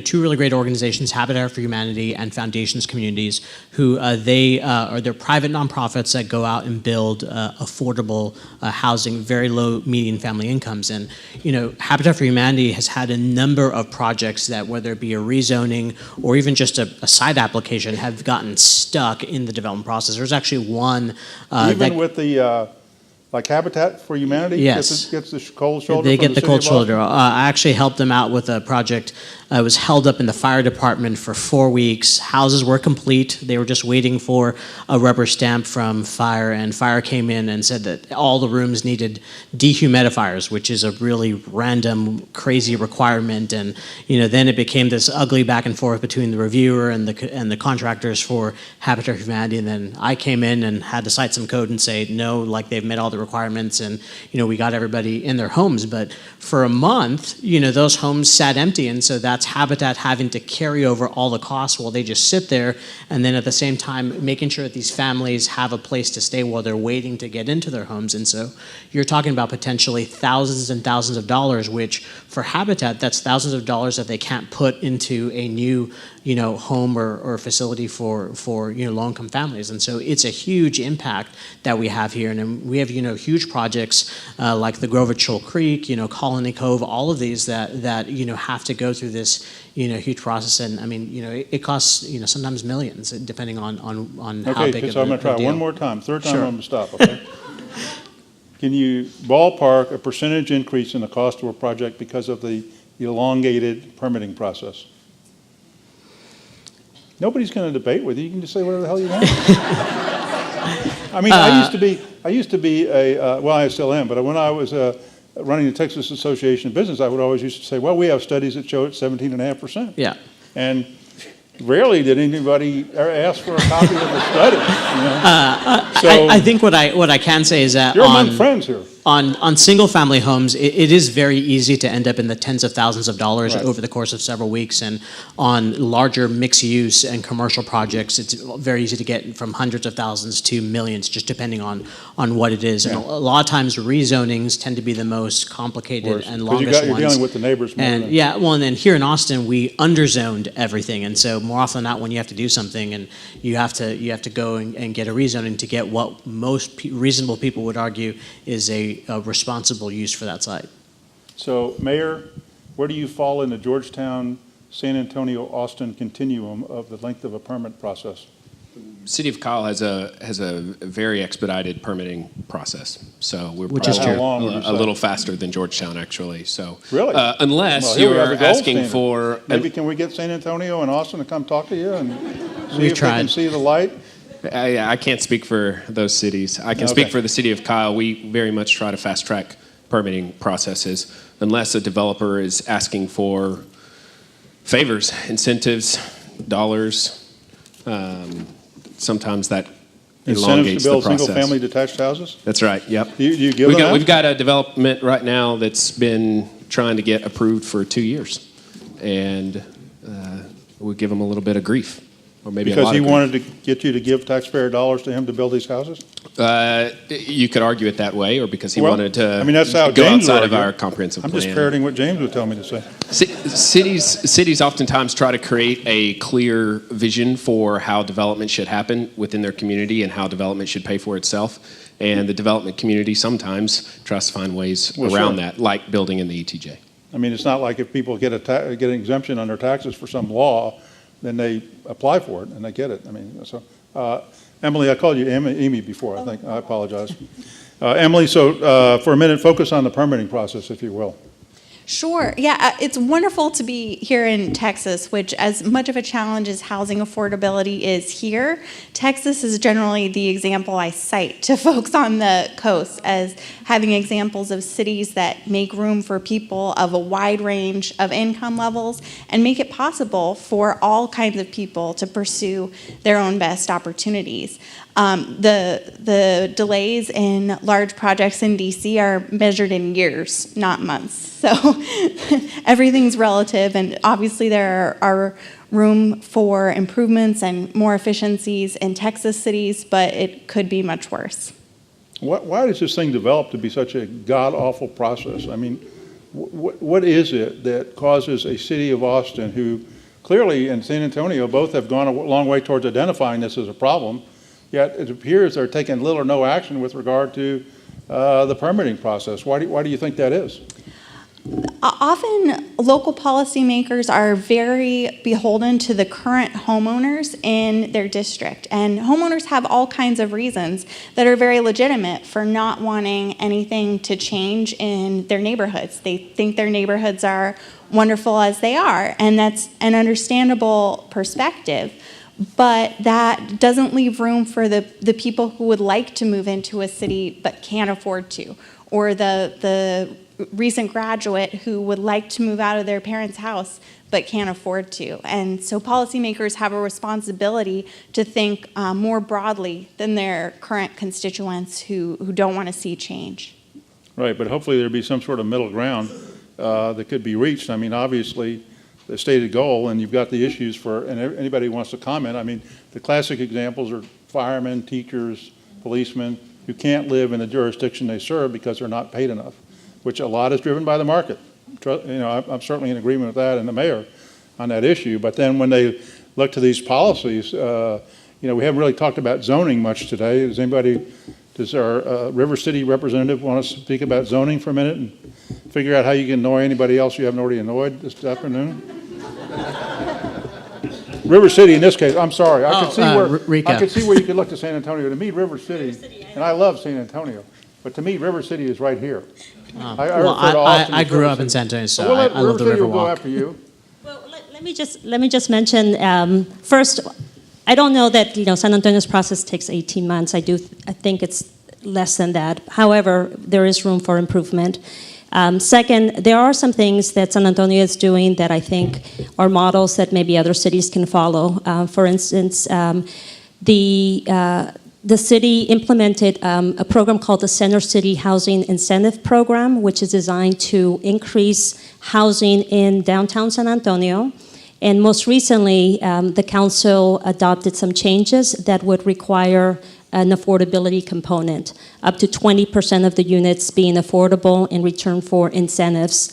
two really great organizations, Habitat for Humanity and Foundations Communities, who they're private nonprofits that go out and build affordable housing, very low median family incomes. And Habitat for Humanity has had a number of projects that, whether it be a rezoning or even just a site application, have gotten stuck in the development process. There's actually one Even with the like Habitat for Humanity Yes. gets the cold shoulder. They from get the city cold of Austin? shoulder. I actually helped them out with a project. It was held up in the fire department for 4 weeks. Houses were complete. They were just waiting for a rubber stamp from fire, and fire came in and said that all the rooms needed dehumidifiers, which is a really random, crazy requirement. And then it became this ugly back and forth between the reviewer and the contractors for Habitat for Humanity. And then I came in and had to cite some code and say no, like they've met all the requirements, and we got everybody in their homes. But for a month, those homes sat empty, and so that's Habitat having to carry over all the costs while they just sit there, and then at the same time making sure that these families have a place to stay while they're waiting to get into their homes. And so you're talking about potentially thousands and thousands of dollars, which for Habitat, that's thousands of dollars that they can't put into a new home or facility for low-income families. And so it's a huge impact that we have here. And then we have huge projects like the Grove at Shoal Creek, Colony Cove, all of these that have to go through this huge process. And I mean it costs sometimes millions depending on how big. Okay, so I'm going to try deal. one more time. Third time Sure. I'm going to stop. Okay. Can you ballpark a percentage increase in the cost of a project because of the elongated permitting process? Nobody's going to debate with you. You can just say whatever the hell you want. I mean, I used to be well, I still am, but when I was running the Texas Association of Business, I would always used to say, well, we have studies that show it's 17.5%. Yeah. And rarely did anybody ever ask for a copy of the study. So I think what I can say is that you're among friends here. On single-family homes, it is very easy to end up in the tens of thousands of dollars Right. over the course of several weeks. And on larger mixed-use and commercial projects, it's very easy to get from hundreds of thousands to millions, just depending on what it is. And a lot of times, rezonings tend to be the most complicated and longest You're ones. dealing with the neighbors more And than... then here in Austin, we underzoned everything, and so more often than not, when you have to do something, and you have to go and get a rezoning to get what most reasonable people would argue is a responsible use for that site. So, Mayor, where do you fall in the Georgetown, San Antonio, Austin continuum of the length of a permit process? City of Kyle has a very expedited permitting process, so we're Which is probably true. How long would you a say? little faster than Georgetown, actually. So Really? Unless Well, here we have you're the gold asking standard. for Maybe can we get San Antonio and Austin to come talk to you and see We've if they can tried. see the light? I can't speak for those cities. I can Okay. speak for the city of Kyle. We very much try to fast track permitting processes unless a developer is asking for favors, incentives, dollars. Sometimes that Incentives elongates to the build process. single-family detached houses? That's right, yep. Do you give them that? We've got a development right now that's been trying to get approved for 2 years. And we give them a little bit of grief, or maybe a Because lot he of grief. wanted to get you to give taxpayer dollars to him to build these houses? You could argue it that way, or because he Well, wanted to I mean, that's how go James would outside of argue. our comprehensive I'm plan. just parroting what James would tell me to say. Cities oftentimes try to create a clear vision for how development should happen within their community and how development should pay for itself. And the development community sometimes tries to find ways Well, around sure. that, like building in the ETJ. I mean, it's not like if people get an exemption on their taxes for some law, then they apply for it and they get it. I mean, so, Emily, I called you Amy before, I think. I apologize. Emily, so for a minute, focus on the permitting process, if you will. Sure. Yeah, it's wonderful to be here in Texas, which as much of a challenge as housing affordability is here, Texas is generally the example I cite to folks on the coast as having examples of cities that make room for people of a wide range of income levels and make it possible for all kinds of people to pursue their own best opportunities. The delays in large projects in DC are measured in years, not months. So everything's relative, and obviously there are room for improvements and more efficiencies in Texas cities, but it could be much worse. Why does this thing develop to be such a god-awful process? I mean, what is it that causes a city of Austin, who clearly in San Antonio both have gone a long way towards identifying this as a problem, yet it appears they're taking little or no action with regard to the permitting process? Why do you think that is? Often, local policymakers are very beholden to the current homeowners in their district. And homeowners have all kinds of reasons that are very legitimate for not wanting anything to change in their neighborhoods. They think their neighborhoods are wonderful as they are, and that's an understandable perspective. But that doesn't leave room for the people who would like to move into a city but can't afford to, or the recent graduate who would like to move out of their parents' house but can't afford to. And so policymakers have a responsibility to think more broadly than their current constituents who don't want to see change. Right, but hopefully there'd be some sort of middle ground that could be reached. I mean, obviously, the stated goal, and you've got the issues for, and anybody who wants to comment, I mean, the classic examples are firemen, teachers, policemen, who can't live in the jurisdiction they serve because they're not paid enough, which a lot is driven by the market. You know, I'm certainly in agreement with that and the mayor on that issue. But then when they look to these policies, you know, we haven't really talked about zoning much today. Does our River City representative want to speak about zoning for a minute and figure out how you can annoy anybody else you haven't already annoyed this afternoon? River City, in this case, I'm sorry. I could see where you could look to San Antonio. To me, River City, and I love San Antonio, but to me, River City is right here. I grew up in San Antonio, so I love the River Walk. Will go after you. Well, let me just mention first. I don't know that San Antonio's process takes 18 months. I think it's less than that. However, there is room for improvement. Second, there are some things that San Antonio is doing that I think are models that maybe other cities can follow. For instance, the city implemented a program called the Center City Housing Incentive Program, which is designed to increase housing in downtown San Antonio. And most recently, the council adopted some changes that would require an affordability component, up to 20% of the units being affordable in return for incentives.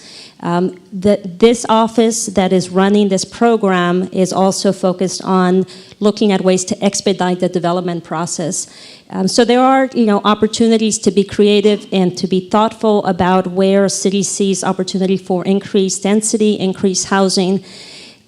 This office that is running this program is also focused on looking at ways to expedite the development process. So there are opportunities to be creative and to be thoughtful about where a city sees opportunity for increased density, increased housing.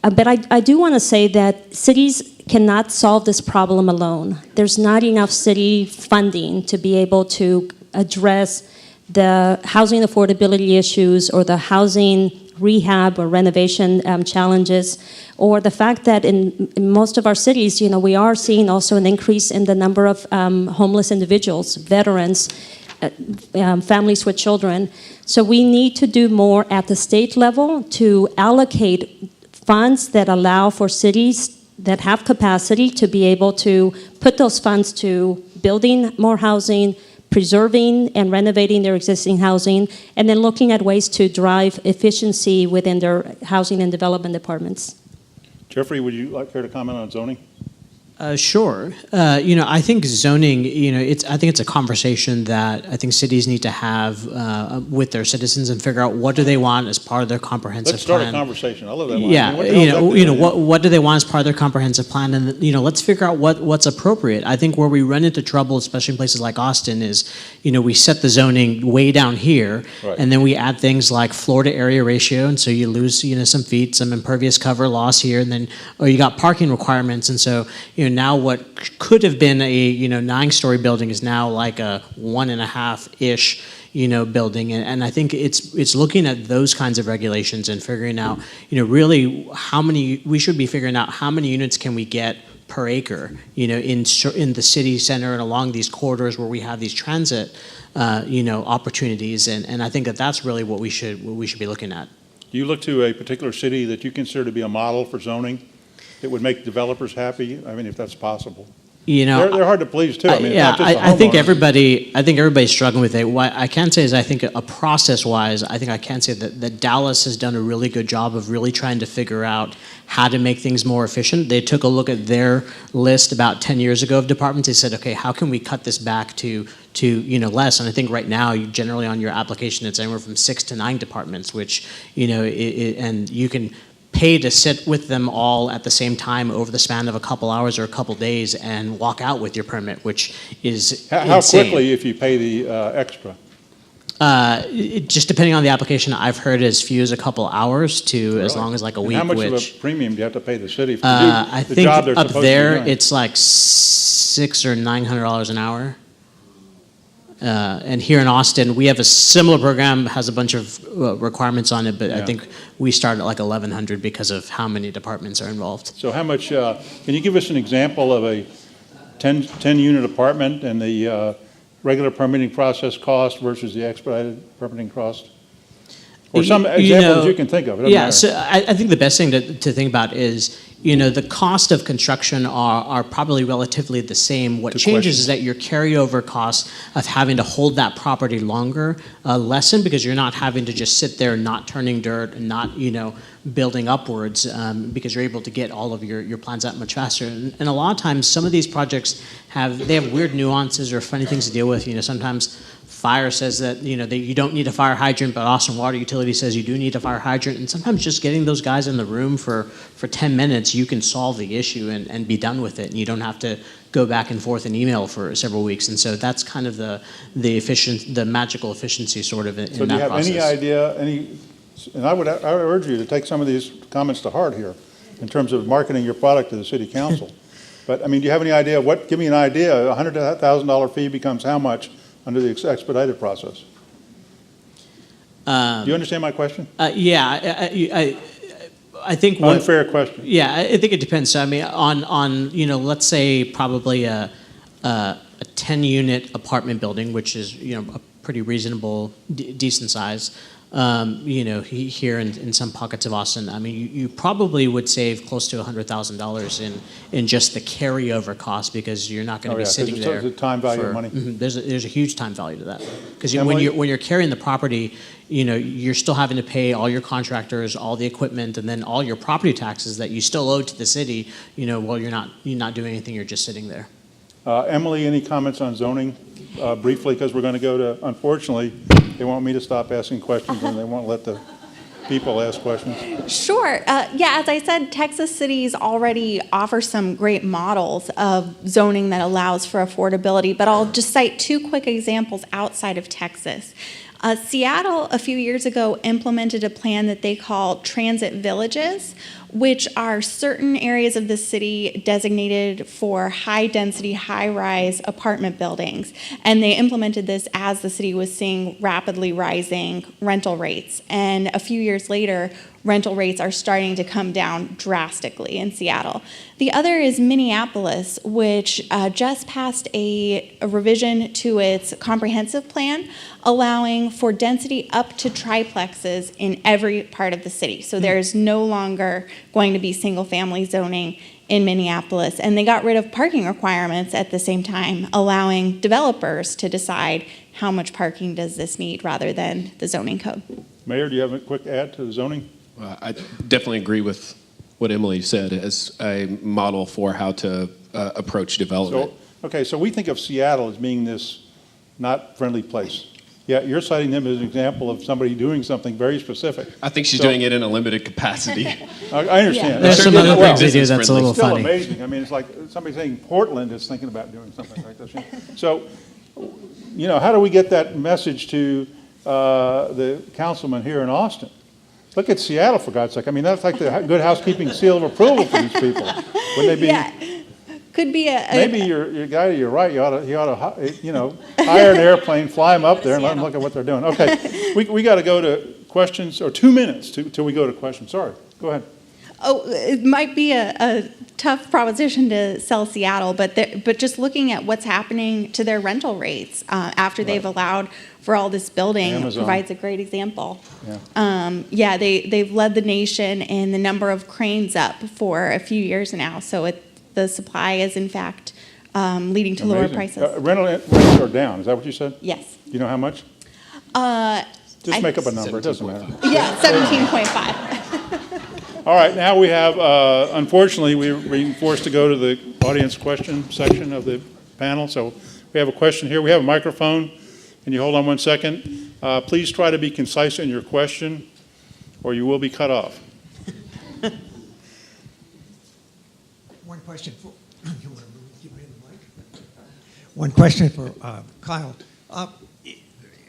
But I do want to say that cities cannot solve this problem alone. There's not enough city funding to be able to address the housing affordability issues or the housing rehab or renovation challenges, or the fact that in most of our cities, we are seeing also an increase in the number of homeless individuals, veterans, families with children. So we need to do more at the state level to allocate funds that allow for cities that have capacity to be able to put those funds to building more housing, preserving and renovating their existing housing, and then looking at ways to drive efficiency within their housing and development departments. Geoffrey, would you care to comment on zoning? Sure. I think zoning, I think it's a conversation that I think cities need to have with their citizens and figure out what do they want as part of their comprehensive plan. Let's start a conversation. I love that one. Yeah, what do they want as part of their comprehensive plan, and let's figure out what's appropriate. I think where we run into trouble, especially in places like Austin, is we set the zoning way down here, right, and then we add things like floor to area ratio, and so you lose some feet, some impervious cover loss here, and then you got parking requirements, and so now what could have been a 9-story building is now like a 1.5-ish building, and I think it's looking at those kinds of regulations and figuring out really we should be figuring out how many units can we get per acre in the city center and along these corridors where we have these transit opportunities, and I think that's really what we should be looking at. Do you look to a particular city that you consider to be a model for zoning that would make developers happy? I mean, if that's possible. They're hard to please too. I mean, I think everybody's struggling with it. What I can say is I think process-wise, I think I can say that Dallas has done a really good job of really trying to figure out how to make things more efficient. They took a look at their list about 10 years ago of departments. They said, okay, how can we cut this back to to less. And I think right now, generally on your application, it's anywhere from 6 to 9 departments, which and you can pay to sit with them all at the same time over the span of a couple hours or a couple days and walk out with your permit, which is How insane. quickly if you pay the extra? Just depending on the application, I've heard as few as a couple hours to as long as like a week. How much which, of a premium do you have to pay the city to I do the think job they're up supposed there to be doing? it's like $600 or $900 an hour. And here in Austin, we have a similar program, has a bunch of requirements on it, but I think we start at like $1,100 because of how many departments are involved. So how much, can you give us an example of a 10-unit apartment and the regular permitting process cost versus the expedited permitting cost? Or some examples you can think of. It doesn't matter. So I think the best thing to think about is, the cost of construction are probably relatively the same. What changes is that your carryover costs of having to hold that property longer lessen, because you're not having to just sit there not turning dirt and not, building upwards, because you're able to get all of your plans out much faster. And a lot of times, some of these projects have weird nuances or funny things to deal with. Sometimes fire says that that you don't need a fire hydrant, but Austin Water Utility says you do need a fire hydrant. And sometimes just getting those guys in the room for 10 minutes, you can solve the issue and be done with it. And you don't have to go back and forth in email for several weeks. And so that's kind of the magical efficiency sort of in that process. So do you have any idea, and I would urge you to take some of these comments to heart here in terms of marketing your product to the city council. But do you have any idea give me an idea, a $100,000 fee becomes how much under the expedited process? Do you understand my question? Yeah, I think Unfair question. Yeah, I think it depends. So, on let's say probably a 10-unit apartment building, which is a pretty reasonable, decent size. Here in some pockets of Austin, you probably would save close to $100,000 in just the carryover cost, because you're not going to be sitting there. There's a time value of money. There's a huge time value to that, because when you're carrying the property, you're still having to pay all your contractors, all the equipment, and then all your property taxes that you still owe to the city. While you're not doing anything, you're just sitting there. Emily, any comments on zoning briefly, because we're going to go to, unfortunately, they want me to stop asking questions and they won't let the people ask questions. Sure. As I said, Texas cities already offer some great models of zoning that allows for affordability, but I'll just cite 2 quick examples outside of Texas. Seattle, a few years ago, implemented a plan that they call transit villages, which are certain areas of the city designated for high-density, high-rise apartment buildings. And they implemented this as the city was seeing rapidly rising rental rates. And a few years later, rental rates are starting to come down drastically in Seattle. The other is Minneapolis, which just passed a revision to its comprehensive plan, allowing for density up to triplexes in every part of the city. So there's no longer going to be single-family zoning in Minneapolis. And they got rid of parking requirements at the same time, allowing developers to decide how much parking does this need rather than the zoning code. Mayor, do you have a quick add to the zoning? I definitely agree with what Emily said as a model for how to approach development. So we think of Seattle as being this not friendly place. Yeah, you're citing them as an example of somebody doing something very specific. I think she's doing it in a limited capacity. I understand. Yeah. There's some other things they do that's a little It's still funny. amazing. It's like somebody saying Portland is thinking about doing something like this. So, how do we get that message to the councilman here in Austin? Look at Seattle, for God's sake. That's like the good housekeeping seal of approval for these people. Wouldn't they be? Yeah. Could be Maybe your guy to your right, he ought to hire an airplane, fly him up there, and let them look at what they're doing. Okay, we got to go to questions, or 2 minutes till we go to questions. Sorry, go ahead. Oh, it might be a tough proposition to sell Seattle, but just looking at what's happening to their rental rates after they've allowed for all this building Amazon provides a great example. Yeah. They've led the nation in the number of cranes up for a few years now, so the supply is in fact leading to lower prices. Rental rates are down. Is that what you said? Yes. You know how much? Just make up a number. It doesn't matter. Yeah, 17.5. All right, now we have, unfortunately, we're being forced to go to the audience question section of the panel, so We have a question here. We have a microphone. Can you hold on 1 second? Please try to be concise in your question, or you will be cut off. One question for, you want to give me the mic? One question for Kyle.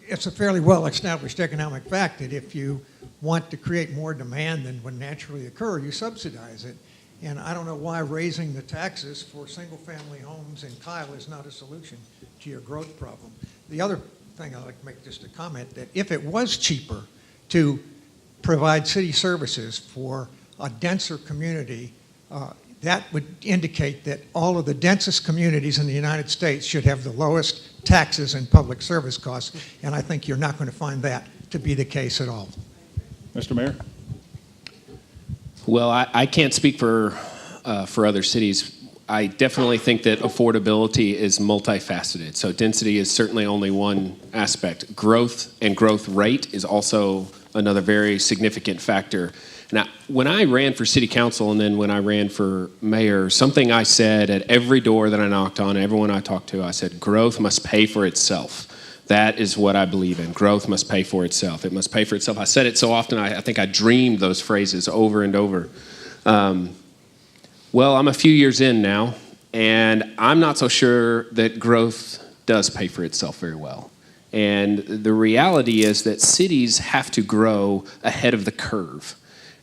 It's a fairly well-established economic fact that if you want to create more demand than would naturally occur, you subsidize it. And I don't know why raising the taxes for single-family homes in Kyle is not a solution to your growth problem. The other thing I'd like to make just a comment that if it was cheaper to provide city services for a denser community, that would indicate that all of the densest communities in the United States should have the lowest taxes and public service costs, and I think you're not going to find that to be the case at all. Mr. Mayor? Well, I can't speak for other cities. I definitely think that affordability is multifaceted. So density is certainly only one aspect. Growth and growth rate is also another very significant factor. Now, when I ran for city council and then when I ran for mayor, something I said at every door that I knocked on, everyone I talked to, I said, growth must pay for itself. That is what I believe in. Growth must pay for itself. It must pay for itself. I said it so often, I think I dreamed those phrases over and over. Well, I'm a few years in now, and I'm not so sure that growth does pay for itself very well. And the reality is that cities have to grow ahead of the curve.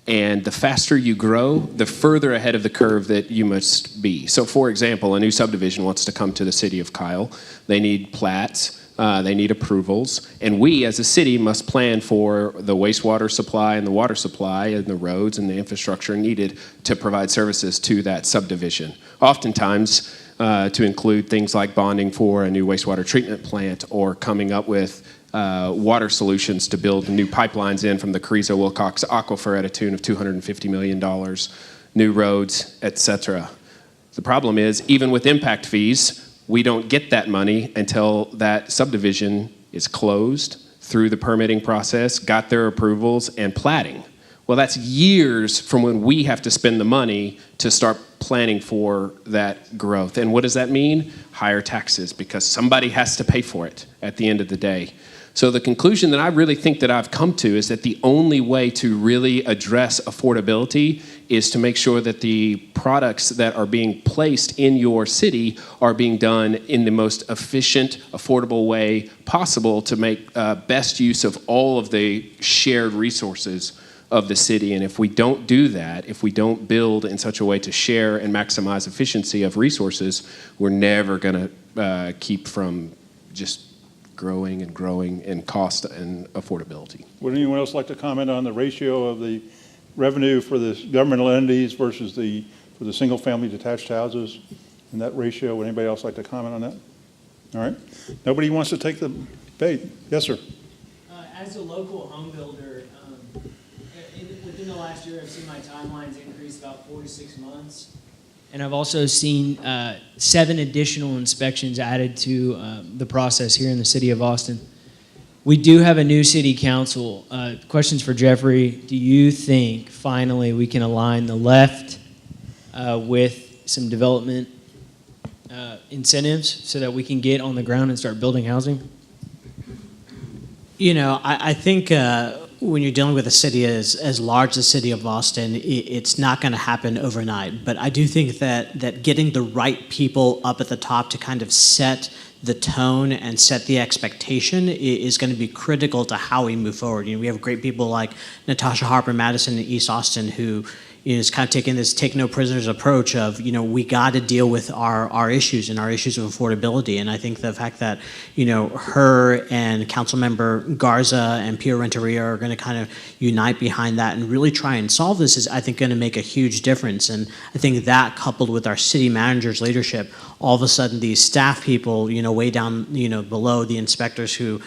And the faster you grow, the further ahead of the curve that you must be. So, for example, a new subdivision wants to come to the city of Kyle. They need plats. They need approvals, and we as a city must plan for the wastewater supply and the water supply and the roads and the infrastructure needed to provide services to that subdivision. Oftentimes to include things like bonding for a new wastewater treatment plant or coming up with water solutions to build new pipelines in from the Carrizo-Wilcox Aquifer at a tune of $250 million, new roads, etc. The problem is, even with impact fees, we don't get that money until that subdivision is closed through the permitting process, got their approvals, and platting. Well, that's years from when we have to spend the money to start planning for that growth. And what does that mean? Higher taxes, because somebody has to pay for it at the end of the day. So the conclusion that I really think that I've come to is that the only way to really address affordability is to make sure that the products that are being placed in your city are being done in the most efficient, affordable way possible to make best use of all of the shared resources of the city. And if we don't do that, if we don't build in such a way to share and maximize efficiency of resources, we're never going to keep from just growing in cost and affordability. Would anyone else like to comment on the ratio of the revenue for the governmental entities versus for the single-family detached houses and that ratio? Would anybody else like to comment on that? All right. Nobody wants to take the bait. Yes, sir. As a local home builder, within the last year, I've seen my timelines increase about 4 to 6 months. And I've also seen 7 additional inspections added to the process here in the city of Austin. We do have a new city council. Questions for Geoffrey. Do you think finally we can align the left with some development incentives so that we can get on the ground and start building housing? You know, I think when you're dealing with a city as large as the city of Austin, it's not going to happen overnight. But I do think that getting the right people up at the top to kind of set the tone and set the expectation is going to be critical to how we move forward. You know, we have great people like Natasha Harper Madison in East Austin who is kind of taking this take no prisoners approach of, you know, we got to deal with our issues and our issues of affordability. And I think the fact that, you know, her and Councilmember Garza and Pio Renteria are going to kind of unite behind that and really try and solve this is, I think, going to make a huge difference. And I think that coupled with our city manager's leadership, all of a sudden these staff people, you know, way down, you know, below the inspectors who,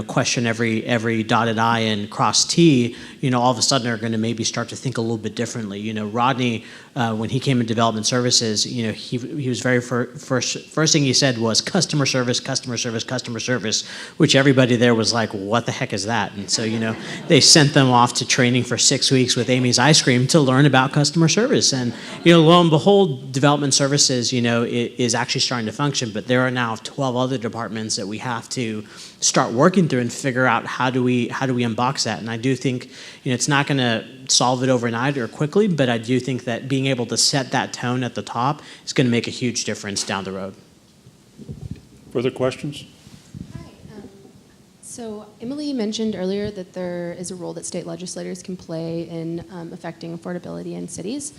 question every dotted I and cross T, all of a sudden are going to maybe start to think a little bit differently. Rodney, when he came in development services, he was very first thing he said was customer service, customer service, customer service, which everybody there was like, what the heck is that? And so, they sent them off to training for 6 weeks with Amy's Ice Cream to learn about customer service. And, lo and behold, development services, is actually starting to function, but there are now 12 other departments that we have to start working through and figure out how do we unbox that. And I do think, it's not going to solve it overnight or quickly, but I do think that being able to set that tone at the top is going to make a huge difference down the road. Further questions? Hi. So Emily mentioned earlier that there is a role that state legislators can play in affecting affordability in cities.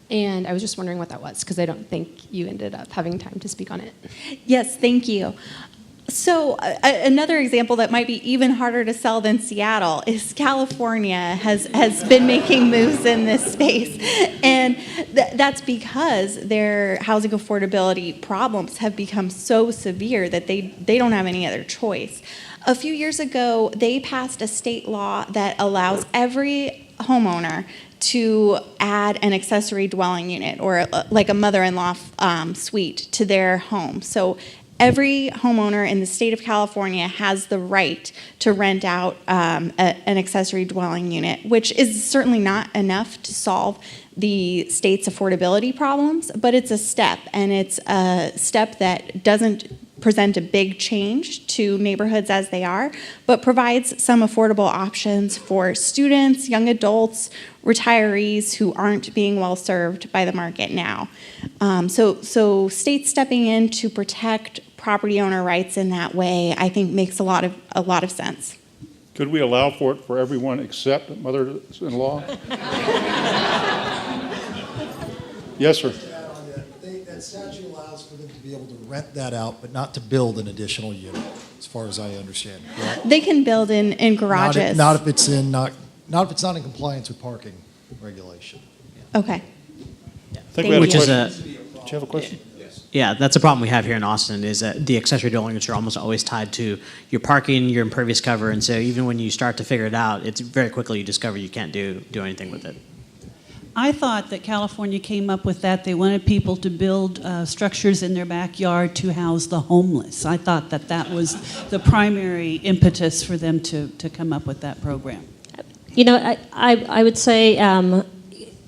And I was just wondering what that was, because I don't think you ended up having time to speak on it. Yes, thank you. So another example that might be even harder to sell than Seattle is California has been making moves in this space. And that's because their housing affordability problems have become so severe that they don't have any other choice. A few years ago, they passed a state law that allows every homeowner to add an accessory dwelling unit or like a mother-in-law suite to their home. So every homeowner in the state of California has the right to rent out an accessory dwelling unit, which is certainly not enough to solve the state's affordability problems, but it's a step, and it's a step that doesn't present a big change to neighborhoods as they are, but provides some affordable options for students, young adults, retirees who aren't being well served by the market now. So states stepping in to protect property owner rights in that way, I think, makes a lot of sense. Could we allow for it for everyone except mother-in-law? Yes, sir. That statute allows for them to be able to rent that out, but not to build an additional unit, as far as I understand. Correct? They can build in garages. Not if it's not in compliance with parking regulation. Okay. I think we had Which a is question. Did you have a question? Yeah, that's a problem we have here in Austin, is that the accessory dwelling units are almost always tied to your parking, your impervious cover, and so even when you start to figure it out, it's very quickly you discover you can't do anything with it. I thought that California came up with that. They wanted people to build structures in their backyard to house the homeless. I thought that was the primary impetus for them to come up with that program. I would say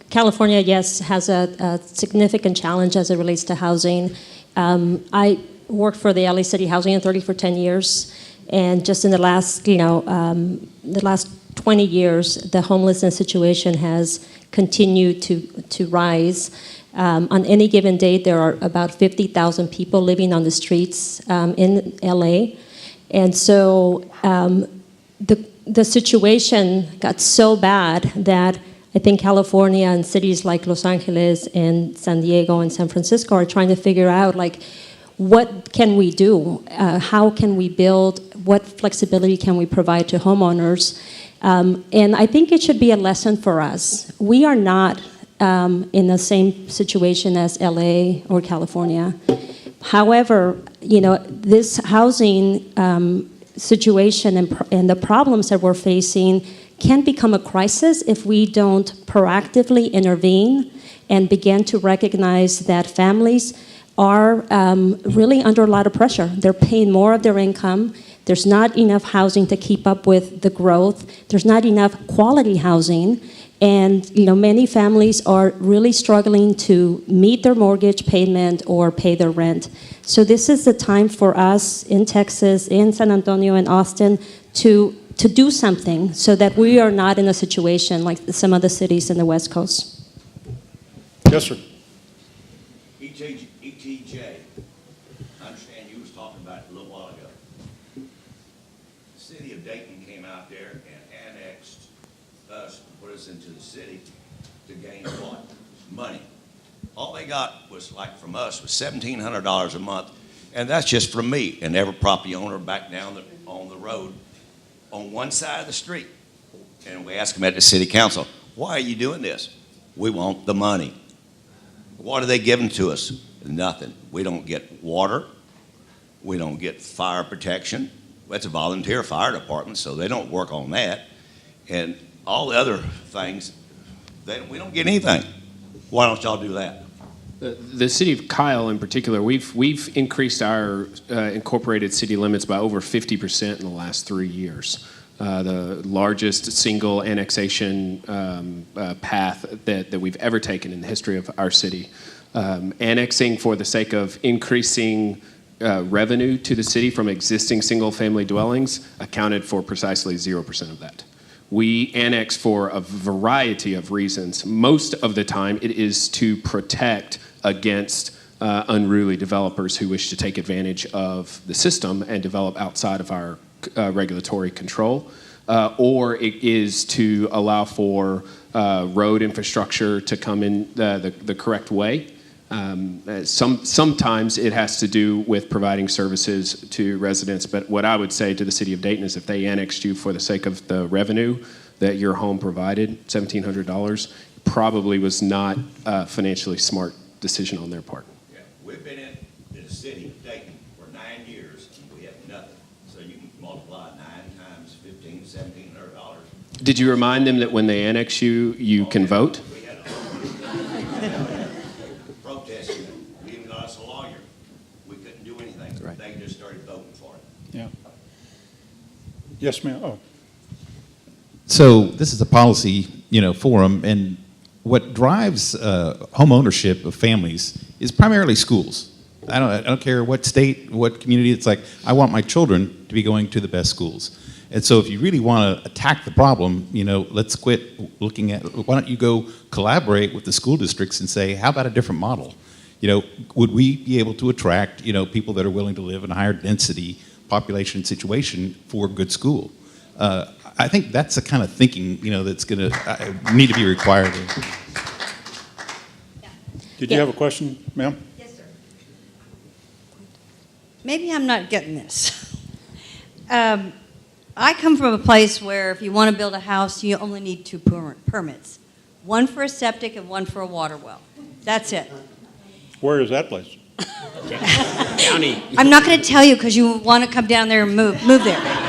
California, yes, has a significant challenge as it relates to housing. I worked for the LA City Housing Authority for 10 years, and just in the last 20 years, the homelessness situation has continued to rise. On any given day, there are about 50,000 people living on the streets in LA, and so the situation got so bad that I think California and cities like Los Angeles and San Diego and San Francisco are trying to figure out, like, what can we do? How can we build? What flexibility can we provide to homeowners? And I think it should be a lesson for us. We are not in the same situation as LA or California. However, this housing situation and the problems that we're facing can become a crisis if we don't proactively intervene and begin to recognize that families are really under a lot of pressure. They're paying more of their income. There's not enough housing to keep up with the growth. There's not enough quality housing. And many families are really struggling to meet their mortgage payment or pay their rent. So this is the time for us in Texas, in San Antonio, and Austin to do something so that we are not in a situation like some other cities in the West Coast. Yes, sir. ETJ, I understand you was talking about it a little while ago. The city of Dayton came out there and annexed us, put us into the city to gain what? Money. All they got was, like, from us, was $1,700 a month, and that's just from me and every property owner back down on the road on one side of the street. And we asked them at the city council, why are you doing this? We want the money. What are they giving to us? Nothing. We don't get water. We don't get fire protection. That's a volunteer fire department, so they don't work on that. And all the other things, we don't get anything. Why don't y'all do that? The city of Kyle in particular, we've increased our incorporated city limits by over 50% in the last 3 years. The largest single annexation path that we've ever taken in the history of our city. Annexing for the sake of increasing revenue to the city from existing single-family dwellings accounted for precisely 0% of that. We annex for a variety of reasons. Most of the time, it is to protect against unruly developers who wish to take advantage of the system and develop outside of our regulatory control, or it is to allow for road infrastructure to come in the correct way. Sometimes it has to do with providing services to residents, but what I would say to the city of Dayton is if they annexed you for the sake of the revenue that your home provided, $1,700, probably was not a financially smart decision on their part. Yeah, we've been in the city of Dayton for 9 years, and we have nothing. So you can multiply 9 times $1,700. Did you remind them that when they annex you, you can vote? We had a protest. We even got us a lawyer. We couldn't do anything. Right. They just started voting for it. Yeah. Yes, ma'am. Oh, So this is a policy, forum, and what drives home ownership of families is primarily schools. I don't care what state, what community. It's like I want my children to be going to the best schools. And so if you really want to attack the problem, let's quit looking at. Why don't you go collaborate with the school districts and say, how about a different model? Would we be able to attract people that are willing to live in a higher density population situation for a good school? I think that's the kind of thinking, that's going to need to be required. did you have a question, ma'am? Yes, sir. Maybe I'm not getting this. I come from a place where if you want to build a house, you only need 2 permits. One for a septic and one for a water well. That's it. Where is that place? County. I'm not going to tell you because you want to come down there and move there.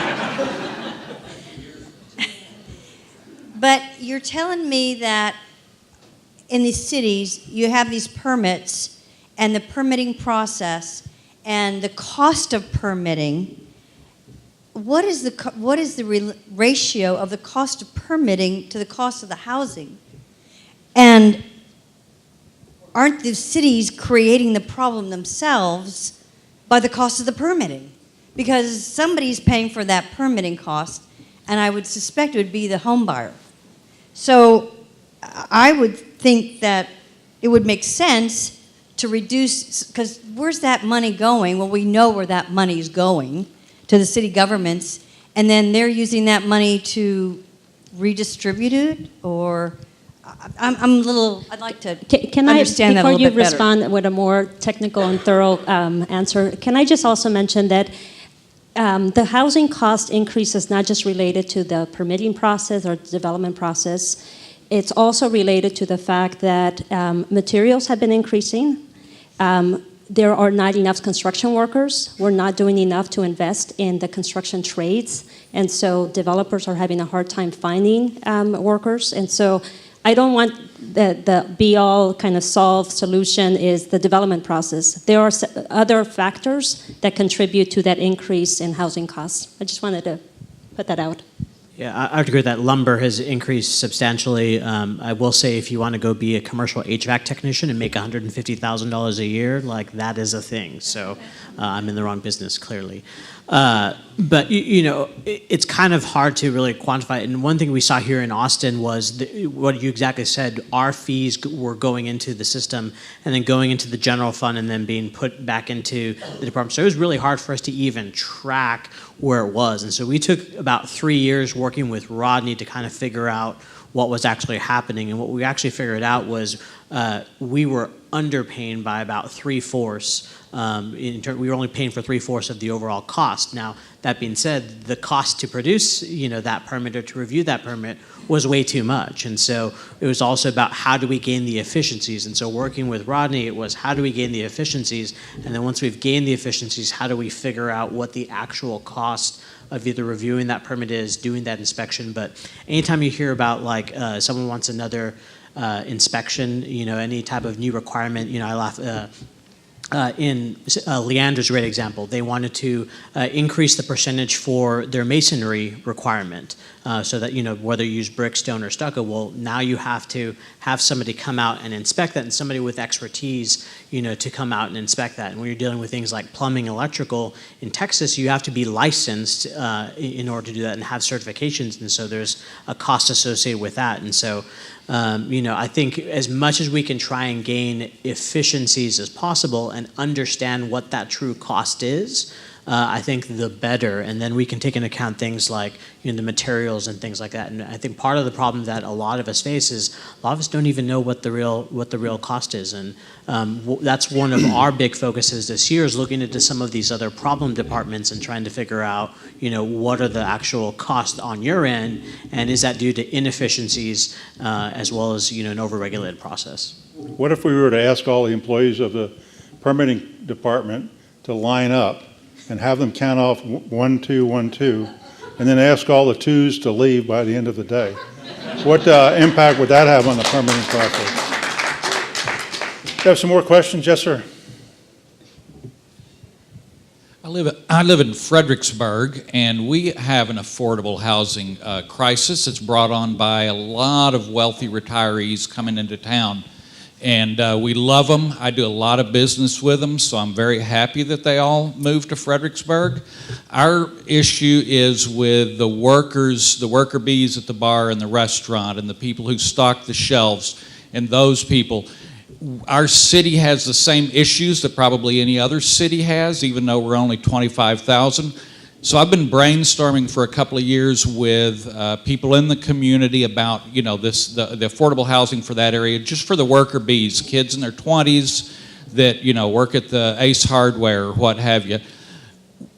But you're telling me that in these cities, you have these permits and the permitting process and the cost of permitting. What is the ratio of the cost of permitting to the cost of the housing? And aren't the cities creating the problem themselves by the cost of the permitting? Because somebody's paying for that permitting cost, and I would suspect it would be the home buyer. So I would think that it would make sense to reduce, because where's that money going? Well, we know where that money is going, to the city governments, and then they're using that money to redistribute it, or I'm a little, I'd like to understand that a little bit better. Before you respond with a more technical and thorough answer, can I just also mention that the housing cost increase is not just related to the permitting process or development process. It's also related to the fact that materials have been increasing. There are not enough construction workers. We're not doing enough to invest in the construction trades. And so developers are having a hard time finding workers. And so I don't want the be-all kind of solved solution is the development process. There are other factors that contribute to that increase in housing costs. I just wanted to put that out. Yeah, I would agree that lumber has increased substantially. I will say if you want to go be a commercial HVAC technician and make $150,000 a year, like that is a thing. So I'm in the wrong business, clearly. But, it's kind of hard to really quantify it. And one thing we saw here in Austin was what you exactly said. Our fees were going into the system and then going into the general fund and then being put back into the department. So it was really hard for us to even track where it was. And so we took about 3 years working with Rodney to kind of figure out what was actually happening. And what we actually figured out was we were underpaying by about 3/4. We were only paying for 3/4 of the overall cost. Now, that being said, the cost to produce, that permit or to review that permit was way too much. And so it was also about how do we gain the efficiencies. And so working with Rodney, it was how do we gain the efficiencies? And then once we've gained the efficiencies, how do we figure out what the actual cost either reviewing that permit is, doing that inspection. But anytime you hear about like someone wants another inspection, any type of new requirement, I laugh. Leander's a great example. They wanted to increase the percentage for their masonry requirement, so that whether you use brick, stone, or stucco. Well, now you have to have somebody come out and inspect that, and somebody with expertise, to come out and inspect that. And when you're dealing with things like plumbing, electrical in Texas, you have to be licensed in order to do that and have certifications, and so there's a cost associated with that. And so, I think as much as we can try and gain efficiencies as possible and understand what that true cost is, I think the better. And then we can take into account things like the materials and things like that. And I think part of the problem that a lot of us face is a lot of us don't even know what the real cost is. And that's one of our big focuses this year, is looking into some of these other problem departments and trying to figure out what are the actual costs on your end, and is that due to inefficiencies as well as an overregulated process. What if we were to ask all the employees of the permitting department to line up and have them count off 1, 2, 1, 2, and then ask all the twos to leave by the end of the day? What impact would that have on the permitting process? You have some more questions? Yes, sir. I live in Fredericksburg, and we have an affordable housing crisis. It's brought on by a lot of wealthy retirees coming into town. And we love them. I do a lot of business with them, so I'm very happy that they all moved to Fredericksburg. Our issue is with the workers, the worker bees at the bar and the restaurant, and the people who stock the shelves, and those people. Our city has the same issues that probably any other city has, even though we're only 25,000. So I've been brainstorming for a couple of years with people in the community about, the affordable housing for that area, just for the worker bees, kids in their 20s that, work at the Ace Hardware or what have you.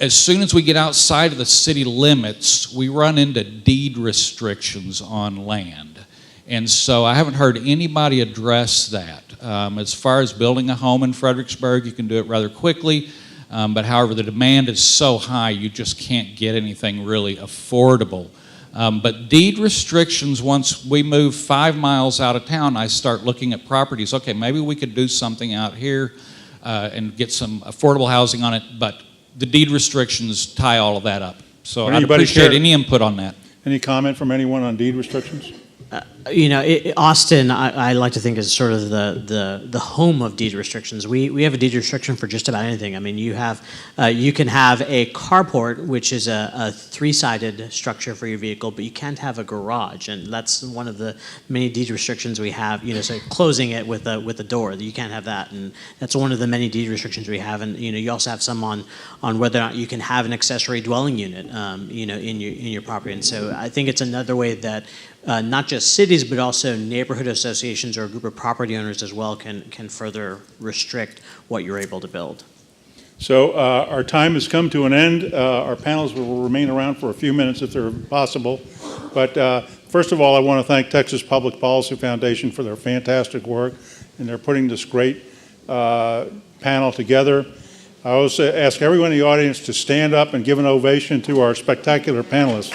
As soon as we get outside of the city limits, we run into deed restrictions on land. And so I haven't heard anybody address that. As far as building a home in Fredericksburg, you can do it rather quickly. But however, the demand is so high, you just can't get anything really affordable. But deed restrictions, once we move 5 miles out of town, I start looking at properties. Okay, maybe we could do something out here and get some affordable housing on it, but the deed restrictions tie all of that up. So I'd appreciate any input on that. Any comment from anyone on deed restrictions? Austin, I like to think is sort of the home of deed restrictions. We have a deed restriction for just about anything. I mean, you can have a carport, which is a 3-sided structure for your vehicle, but you can't have a garage, and that's one of the many deed restrictions we have. So closing it with a door, you can't have that, and that's one of the many deed restrictions we have. And you also have some on whether or not you can have an accessory dwelling unit, in your property. And so I think it's another way that not just cities, but also neighborhood associations or a group of property owners as well can further restrict what you're able to build. So our time has come to an end. Our panelists will remain around for a few minutes if they're possible. But first of all, I want to thank Texas Public Policy Foundation for their fantastic work, and they're putting this great panel together. I also ask everyone in the audience to stand up and give an ovation to our spectacular panelists.